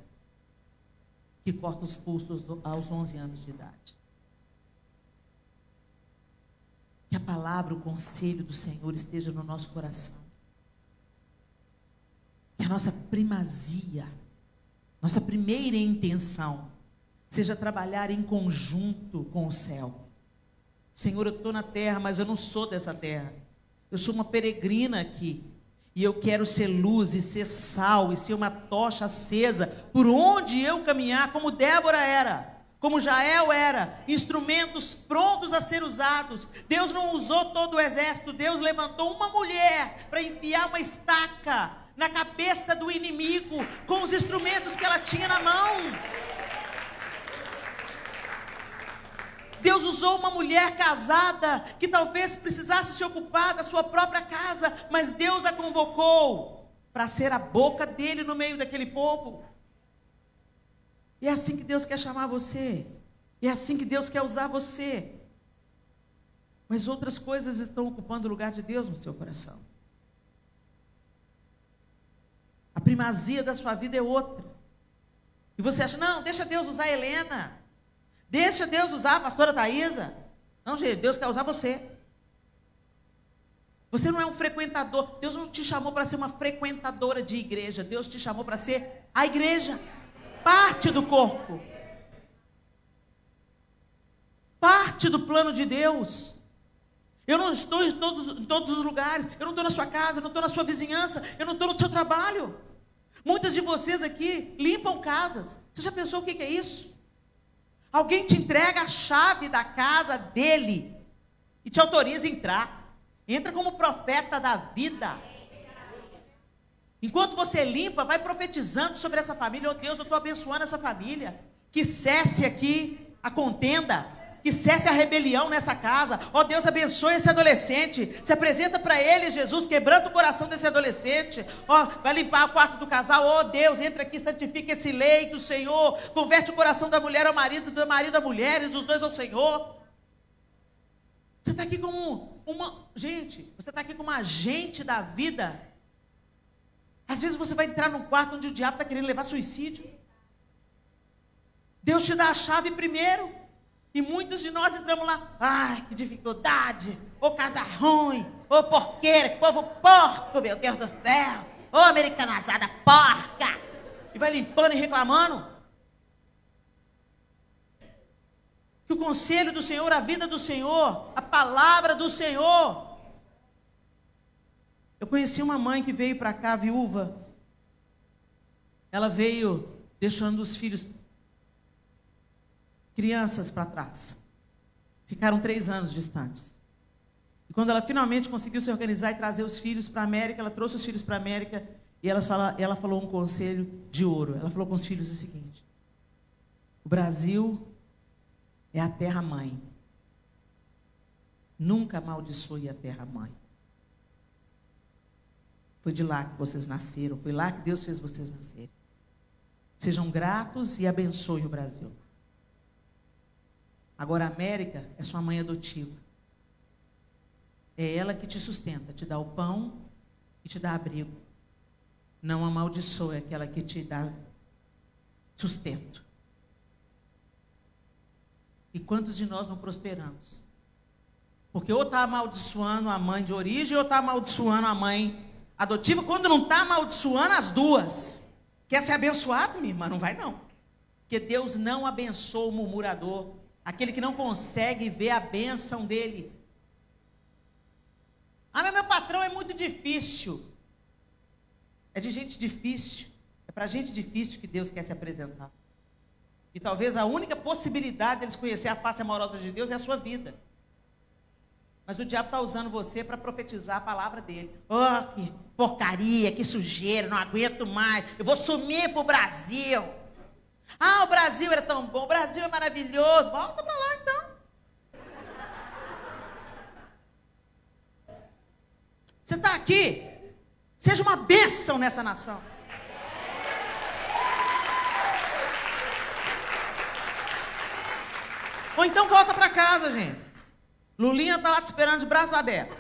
que corta os pulsos aos 11 anos de idade. Que a palavra, o conselho do Senhor esteja no nosso coração. Que a nossa primazia, nossa primeira intenção, seja trabalhar em conjunto com o céu. Senhor, eu estou na terra, mas eu não sou dessa terra. Eu sou uma peregrina aqui. E eu quero ser luz e ser sal e ser uma tocha acesa por onde eu caminhar, como Débora era, como Jael era, instrumentos prontos a ser usados. Deus não usou todo o exército, Deus levantou uma mulher para enfiar uma estaca na cabeça do inimigo com os instrumentos que ela tinha na mão. Deus usou uma mulher casada, que talvez precisasse se ocupar da sua própria casa, mas Deus a convocou para ser a boca dele no meio daquele povo. E é assim que Deus quer chamar você, e é assim que Deus quer usar você. Mas outras coisas estão ocupando o lugar de Deus no seu coração. A primazia da sua vida é outra. E você acha, não, deixa Deus usar a Helena. Deixa Deus usar a pastora Thaisa. Não, gente, Deus quer usar você. Você não é um frequentador. Deus não te chamou para ser uma frequentadora de igreja. Deus te chamou para ser a igreja. Parte do corpo. Parte do plano de Deus. Eu não estou em todos os lugares. Eu não estou na sua casa, eu não estou na sua vizinhança, eu não estou no seu trabalho. Muitas de vocês aqui limpam casas. Você já pensou o que é isso? Alguém te entrega a chave da casa dele e te autoriza a entrar. Entra como profeta da vida. Enquanto você limpa, vai profetizando sobre essa família. Oh Deus, eu estou abençoando essa família. Que cesse aqui a contenda. Que cesse a rebelião nessa casa. Oh Deus, abençoe esse adolescente. Se apresenta para ele, Jesus, quebrando o coração desse adolescente. Oh, vai limpar o quarto do casal. Oh Deus, entra aqui, santifica esse leito, Senhor. Converte o coração da mulher ao marido, do marido à mulher, e dos dois ao Senhor. Você está aqui como você está aqui como agente da vida. Às vezes você vai entrar num quarto onde o diabo está querendo levar suicídio. Deus te dá a chave primeiro. E muitos de nós entramos lá, ai, que dificuldade, ô casa ruim, ô porqueira, que povo porco, meu Deus do céu, ô americanazada porca. E vai limpando e reclamando. Que o conselho do Senhor, a vida do Senhor, a palavra do Senhor. Eu conheci uma mãe que veio para cá, viúva. Ela veio deixando os filhos, crianças para trás. Ficaram 3 anos distantes. E quando ela finalmente conseguiu se organizar e trazer os filhos para a América, ela trouxe os filhos para a América e ela falou um conselho de ouro. Ela falou com os filhos o seguinte: o Brasil é a terra-mãe. Nunca amaldiçoe a terra-mãe. Foi de lá que vocês nasceram, foi lá que Deus fez vocês nascerem. Sejam gratos e abençoem o Brasil. Agora a América é sua mãe adotiva. É ela que te sustenta, te dá o pão e te dá abrigo. Não amaldiçoe aquela que te dá sustento. E quantos de nós não prosperamos? Porque ou está amaldiçoando a mãe de origem, ou está amaldiçoando a mãe adotiva, quando não está amaldiçoando as duas. Quer ser abençoado, minha irmã? Não vai não. Porque Deus não abençoa o murmurador, aquele que não consegue ver a bênção dele. Ah, mas meu patrão é muito difícil. É de gente difícil. É para gente difícil que Deus quer se apresentar. E talvez a única possibilidade deles conhecer a face amorosa de Deus é a sua vida. Mas o diabo está usando você para profetizar a palavra dele. Oh, que porcaria, que sujeira, não aguento mais. Eu vou sumir para o Brasil. Ah, o Brasil era tão bom, o Brasil é maravilhoso. Volta para lá então. Você está aqui, seja uma bênção nessa nação. Ou então volta para casa, gente. Lulinha está lá te esperando de braços abertos.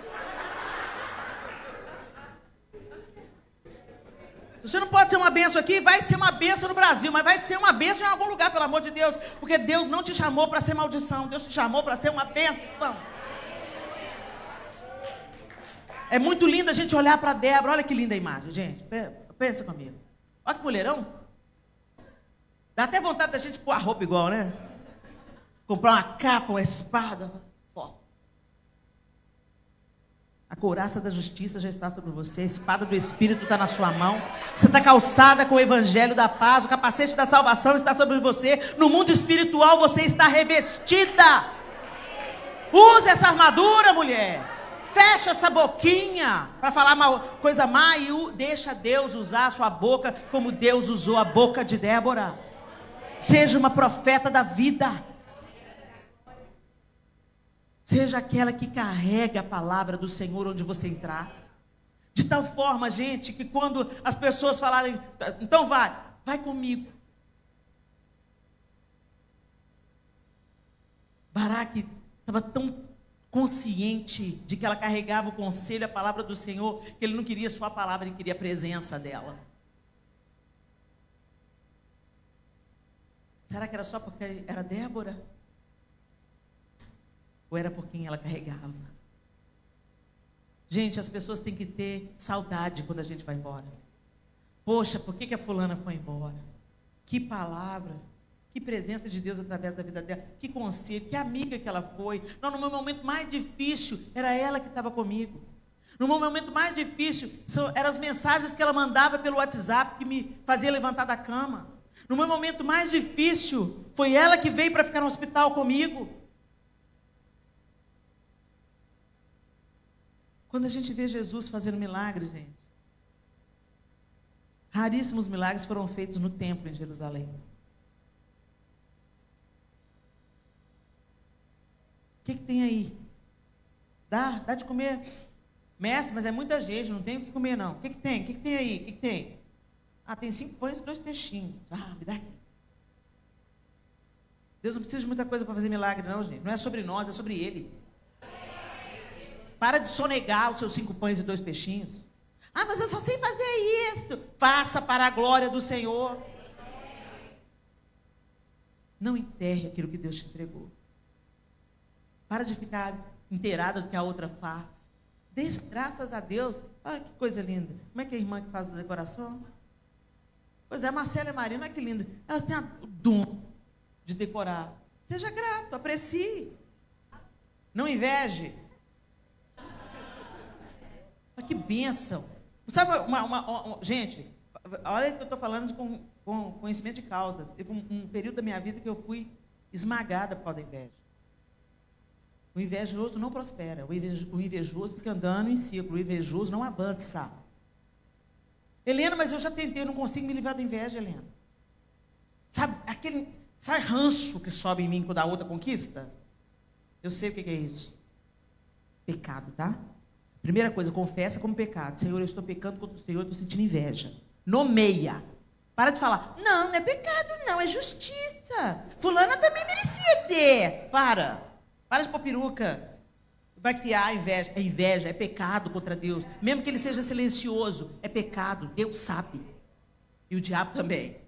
Você não pode ser uma bênção aqui, vai ser uma bênção no Brasil, mas vai ser uma bênção em algum lugar, pelo amor de Deus. Porque Deus não te chamou para ser maldição, Deus te chamou para ser uma bênção. É muito lindo a gente olhar para Débora. Olha que linda a imagem, gente. Pensa comigo. Olha que mulherão. Dá até vontade da gente pôr a roupa igual, né? Comprar uma capa, uma espada. Foda. A couraça da justiça já está sobre você. A espada do Espírito está na sua mão. Você está calçada com o evangelho da paz. O capacete da salvação está sobre você. No mundo espiritual você está revestida. Use essa armadura, mulher. Fecha essa boquinha para falar coisa má e deixa Deus usar a sua boca como Deus usou a boca de Débora. Seja uma profeta da vida. Seja aquela que carrega a palavra do Senhor onde você entrar. De tal forma, gente, que quando as pessoas falarem, então vai comigo. Baraque estava tão consciente de que ela carregava o conselho, a palavra do Senhor, que ele não queria só a palavra, ele queria a presença dela. Será que era só porque era Débora? Ou era por quem ela carregava? Gente, as pessoas têm que ter saudade quando a gente vai embora. Poxa, por que a fulana foi embora? Que palavra, que presença de Deus através da vida dela, que conselho, que amiga que ela foi. Não, no meu momento mais difícil, era ela que estava comigo. No meu momento mais difícil, eram as mensagens que ela mandava pelo WhatsApp que me fazia levantar da cama. No meu momento mais difícil, foi ela que veio para ficar no hospital comigo. Quando a gente vê Jesus fazendo milagres, gente, raríssimos milagres foram feitos no templo em Jerusalém. O que tem aí? Dá de comer? Mestre, mas é muita gente, não tem o que comer não. O que tem? O que tem aí? O que tem? Ah, tem 5 pães e 2 peixinhos. Ah, me dá aqui. Deus não precisa de muita coisa para fazer milagre não, gente. Não é sobre nós, é sobre Ele. Para de sonegar os seus 5 pães e 2 peixinhos. Ah, mas eu só sei fazer isso. Faça para a glória do Senhor. Não enterre aquilo que Deus te entregou. Para de ficar inteirada do que a outra faz. Deixa, graças a Deus. Olha que coisa linda. Como é que é a irmã que faz a decoração? Pois é, a Marcela e a Marina, olha que linda. Elas têm o dom de decorar. Seja grato, aprecie. Não inveje. Olha que bênção. Sabe, gente, olha que eu estou falando com conhecimento de causa. Teve um período da minha vida que eu fui esmagada por causa da inveja. O invejoso não prospera. O invejoso fica andando em círculo. O invejoso não avança. Helena, mas eu já tentei, eu não consigo me livrar da inveja, Helena. Sabe ranço que sobe em mim quando a outra conquista? Eu sei o que é isso. Pecado, tá? Primeira coisa, confessa como pecado. Senhor, eu estou pecando contra o Senhor, eu estou sentindo inveja. Nomeia. Para de falar, não é pecado, não, é justiça. Fulana também merecia ter. Para de pôr peruca. Vai criar inveja. É inveja, é pecado contra Deus. Mesmo que ele seja silencioso, é pecado. Deus sabe. E o diabo também.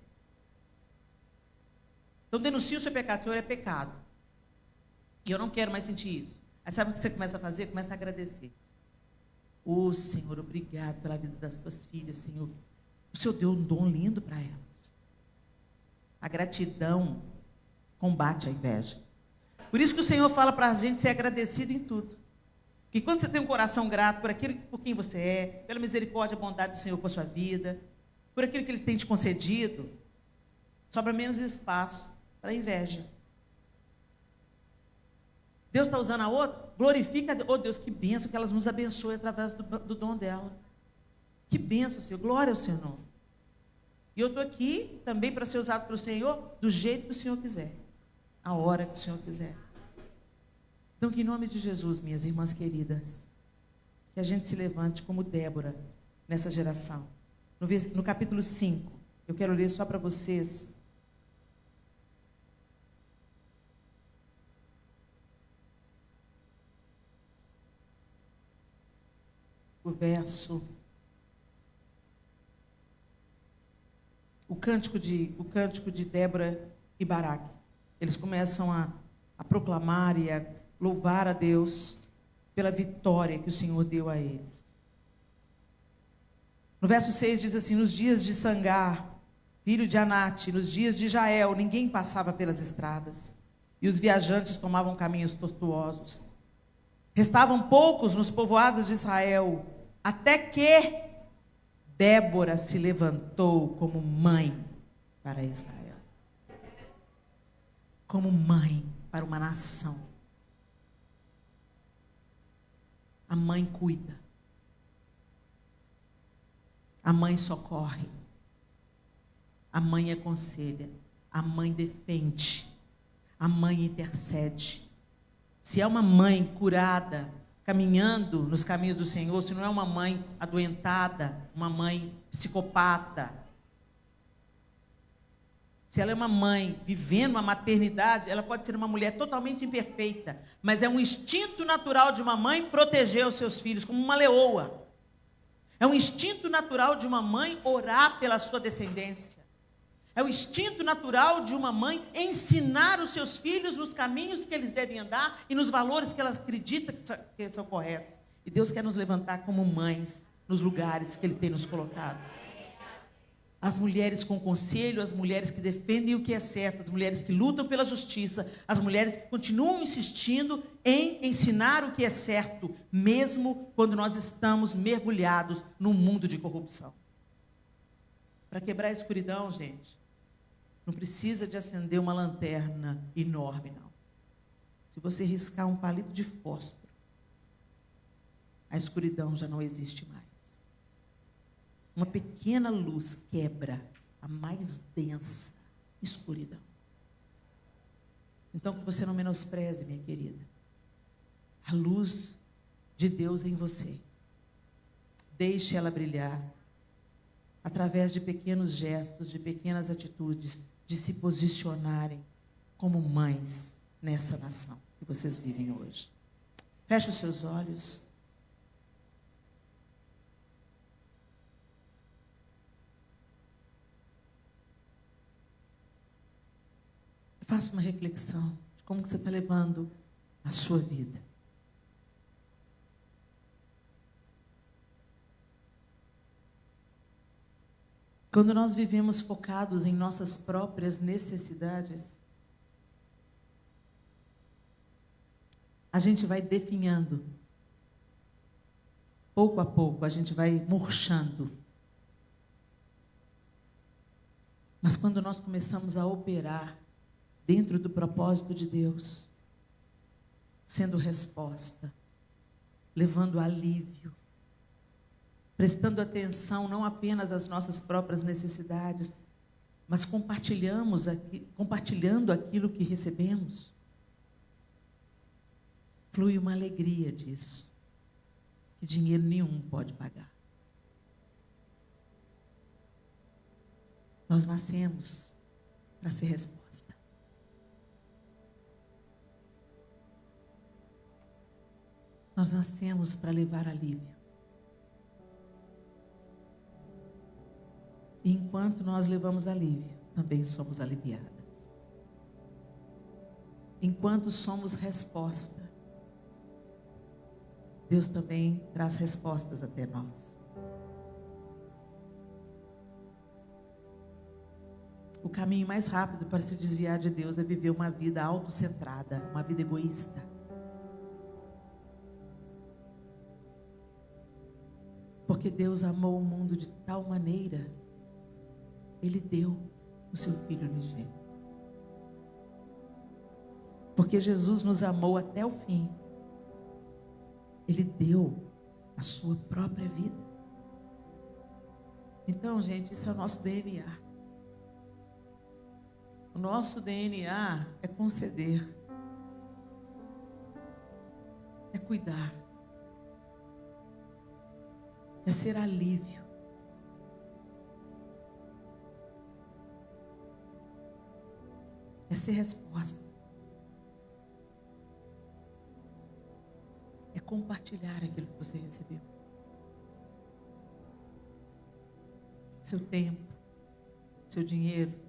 Então denuncie o seu pecado. Senhor, é pecado. E eu não quero mais sentir isso. Aí sabe o que você começa a fazer? Começa a agradecer. Senhor, obrigado pela vida das suas filhas, Senhor. O Senhor deu um dom lindo para elas. A gratidão combate a inveja. Por isso que o Senhor fala para a gente ser agradecido em tudo. Que quando você tem um coração grato por quem você é, pela misericórdia e bondade do Senhor por sua vida, por aquilo que Ele tem te concedido, sobra menos espaço para inveja. Deus está usando a outra, glorifica, Deus, que bênção que elas nos abençoem através do dom dela. Que bênção, Senhor, glória ao Senhor. E eu estou aqui também para ser usado pelo Senhor do jeito que o Senhor quiser, a hora que o Senhor quiser. Então, que em nome de Jesus, minhas irmãs queridas, que a gente se levante como Débora nessa geração. No capítulo 5, eu quero ler só para vocês. O cântico de Débora e Baraque. Eles começam a proclamar e a louvar a Deus pela vitória que o Senhor deu a eles. No verso 6 diz assim: nos dias de Sangar, filho de Anate, nos dias de Jael, ninguém passava pelas estradas, e os viajantes tomavam caminhos tortuosos. Restavam poucos nos povoados de Israel, até que Débora se levantou como mãe para Israel. Como mãe para uma nação. A mãe cuida. A mãe socorre. A mãe aconselha. A mãe defende. A mãe intercede. Se é uma mãe curada, caminhando nos caminhos do Senhor, se não é uma mãe adoentada, uma mãe psicopata, se ela é uma mãe vivendo uma maternidade, ela pode ser uma mulher totalmente imperfeita, mas é um instinto natural de uma mãe proteger os seus filhos, como uma leoa. É um instinto natural de uma mãe orar pela sua descendência. É o instinto natural de uma mãe ensinar os seus filhos nos caminhos que eles devem andar e nos valores que ela acredita que são corretos. E Deus quer nos levantar como mães nos lugares que Ele tem nos colocado. As mulheres com conselho, as mulheres que defendem o que é certo, as mulheres que lutam pela justiça, as mulheres que continuam insistindo em ensinar o que é certo, mesmo quando nós estamos mergulhados num mundo de corrupção. Para quebrar a escuridão, gente, não precisa de acender uma lanterna enorme, não. Se você riscar um palito de fósforo, a escuridão já não existe mais. Uma pequena luz quebra a mais densa escuridão. Então, que você não menospreze, minha querida, a luz de Deus em você. Deixe ela brilhar através de pequenos gestos, de pequenas atitudes, de se posicionarem como mães nessa nação que vocês vivem hoje. Feche os seus olhos. Faça uma reflexão de como que você está levando a sua vida. Quando nós vivemos focados em nossas próprias necessidades, a gente vai definhando. Pouco a pouco, a gente vai murchando. Mas quando nós começamos a operar dentro do propósito de Deus, sendo resposta, levando alívio, prestando atenção não apenas às nossas próprias necessidades, mas compartilhando aquilo que recebemos, flui uma alegria disso, que dinheiro nenhum pode pagar. Nós nascemos para ser resposta. Nós nascemos para levar alívio. E enquanto nós levamos alívio, também somos aliviadas. Enquanto somos resposta, Deus também traz respostas até nós. O caminho mais rápido para se desviar de Deus é viver uma vida autocentrada, uma vida egoísta. Porque Deus amou o mundo de tal maneira, Ele deu o seu Filho unigênito. Porque Jesus nos amou até o fim. Ele deu a sua própria vida. Então, gente, isso é o nosso DNA. O nosso DNA é conceder, é cuidar, é ser alívio. É ser resposta. É compartilhar aquilo que você recebeu. Seu tempo, seu dinheiro,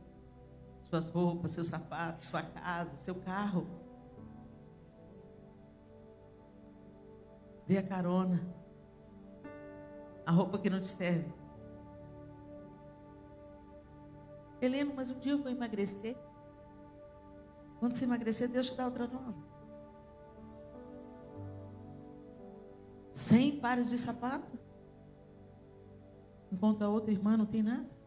suas roupas, seus sapatos, sua casa, seu carro. Dê a carona. A roupa que não te serve. Helena, mas um dia eu vou emagrecer. Quando você emagrecer, Deus te dá outra nova. 100 pares de sapato. Enquanto a outra irmã não tem nada.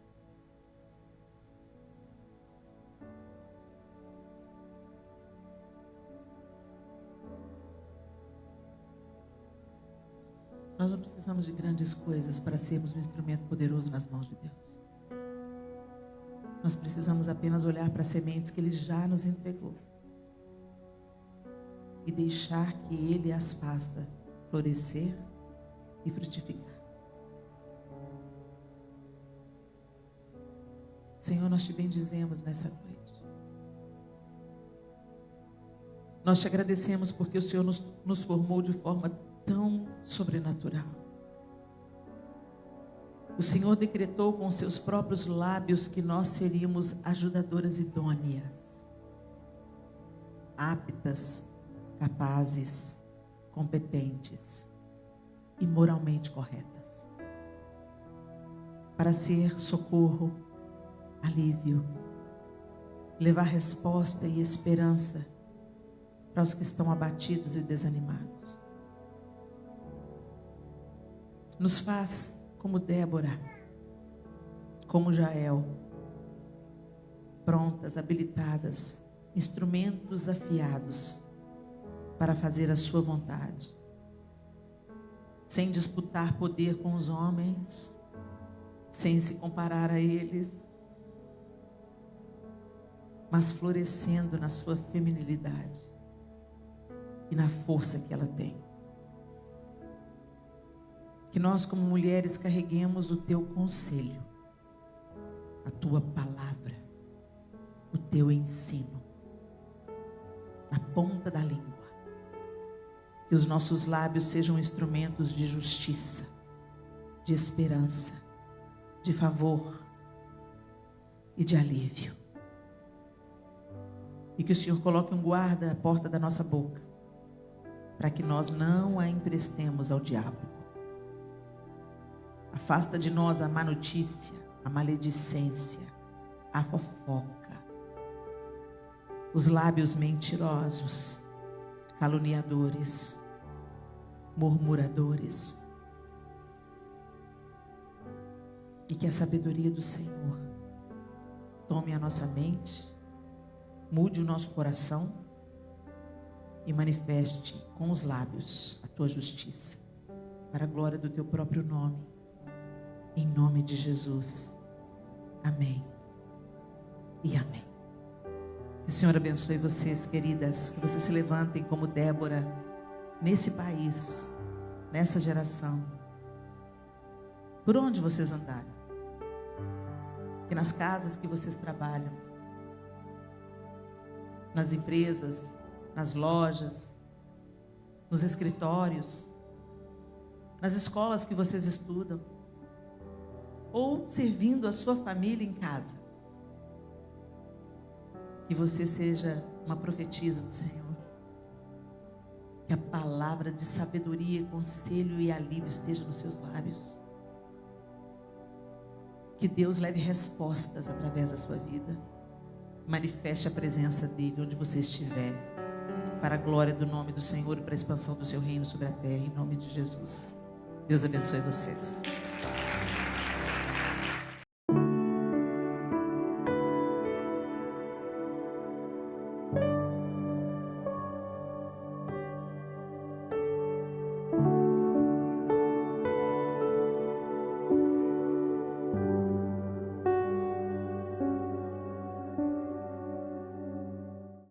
Nós não precisamos de grandes coisas para sermos um instrumento poderoso nas mãos de Deus. Nós precisamos apenas olhar para as sementes que Ele já nos entregou e deixar que Ele as faça florescer e frutificar. Senhor, nós te bendizemos nessa noite. Nós te agradecemos porque o Senhor nos formou de forma tão sobrenatural. O Senhor decretou com seus próprios lábios que nós seríamos ajudadoras idôneas, aptas, capazes, competentes e moralmente corretas, para ser socorro, alívio, levar resposta e esperança para os que estão abatidos e desanimados. Nos faz como Débora, como Jael, prontas, habilitadas, instrumentos afiados para fazer a sua vontade, sem disputar poder com os homens, sem se comparar a eles, mas florescendo na sua feminilidade e na força que ela tem. Que nós, como mulheres, carreguemos o teu conselho, a tua palavra, o teu ensino, na ponta da língua. Que os nossos lábios sejam instrumentos de justiça, de esperança, de favor e de alívio. E que o Senhor coloque um guarda à porta da nossa boca, para que nós não a emprestemos ao diabo. Afasta de nós a má notícia, a maledicência, a fofoca, os lábios mentirosos, caluniadores, murmuradores. E que a sabedoria do Senhor tome a nossa mente, mude o nosso coração e manifeste com os lábios a tua justiça, para a glória do teu próprio nome, em nome de Jesus. Amém e amém. Que o Senhor abençoe vocês, queridas, que vocês se levantem como Débora nesse país, nessa geração, por onde vocês andarem, que nas casas que vocês trabalham, nas empresas, nas lojas, nos escritórios, nas escolas que vocês estudam, ou servindo a sua família em casa, que você seja uma profetisa do Senhor, que a palavra de sabedoria, conselho e alívio esteja nos seus lábios, que Deus leve respostas através da sua vida, manifeste a presença dEle onde você estiver, para a glória do nome do Senhor e para a expansão do seu reino sobre a terra, em nome de Jesus. Deus abençoe vocês.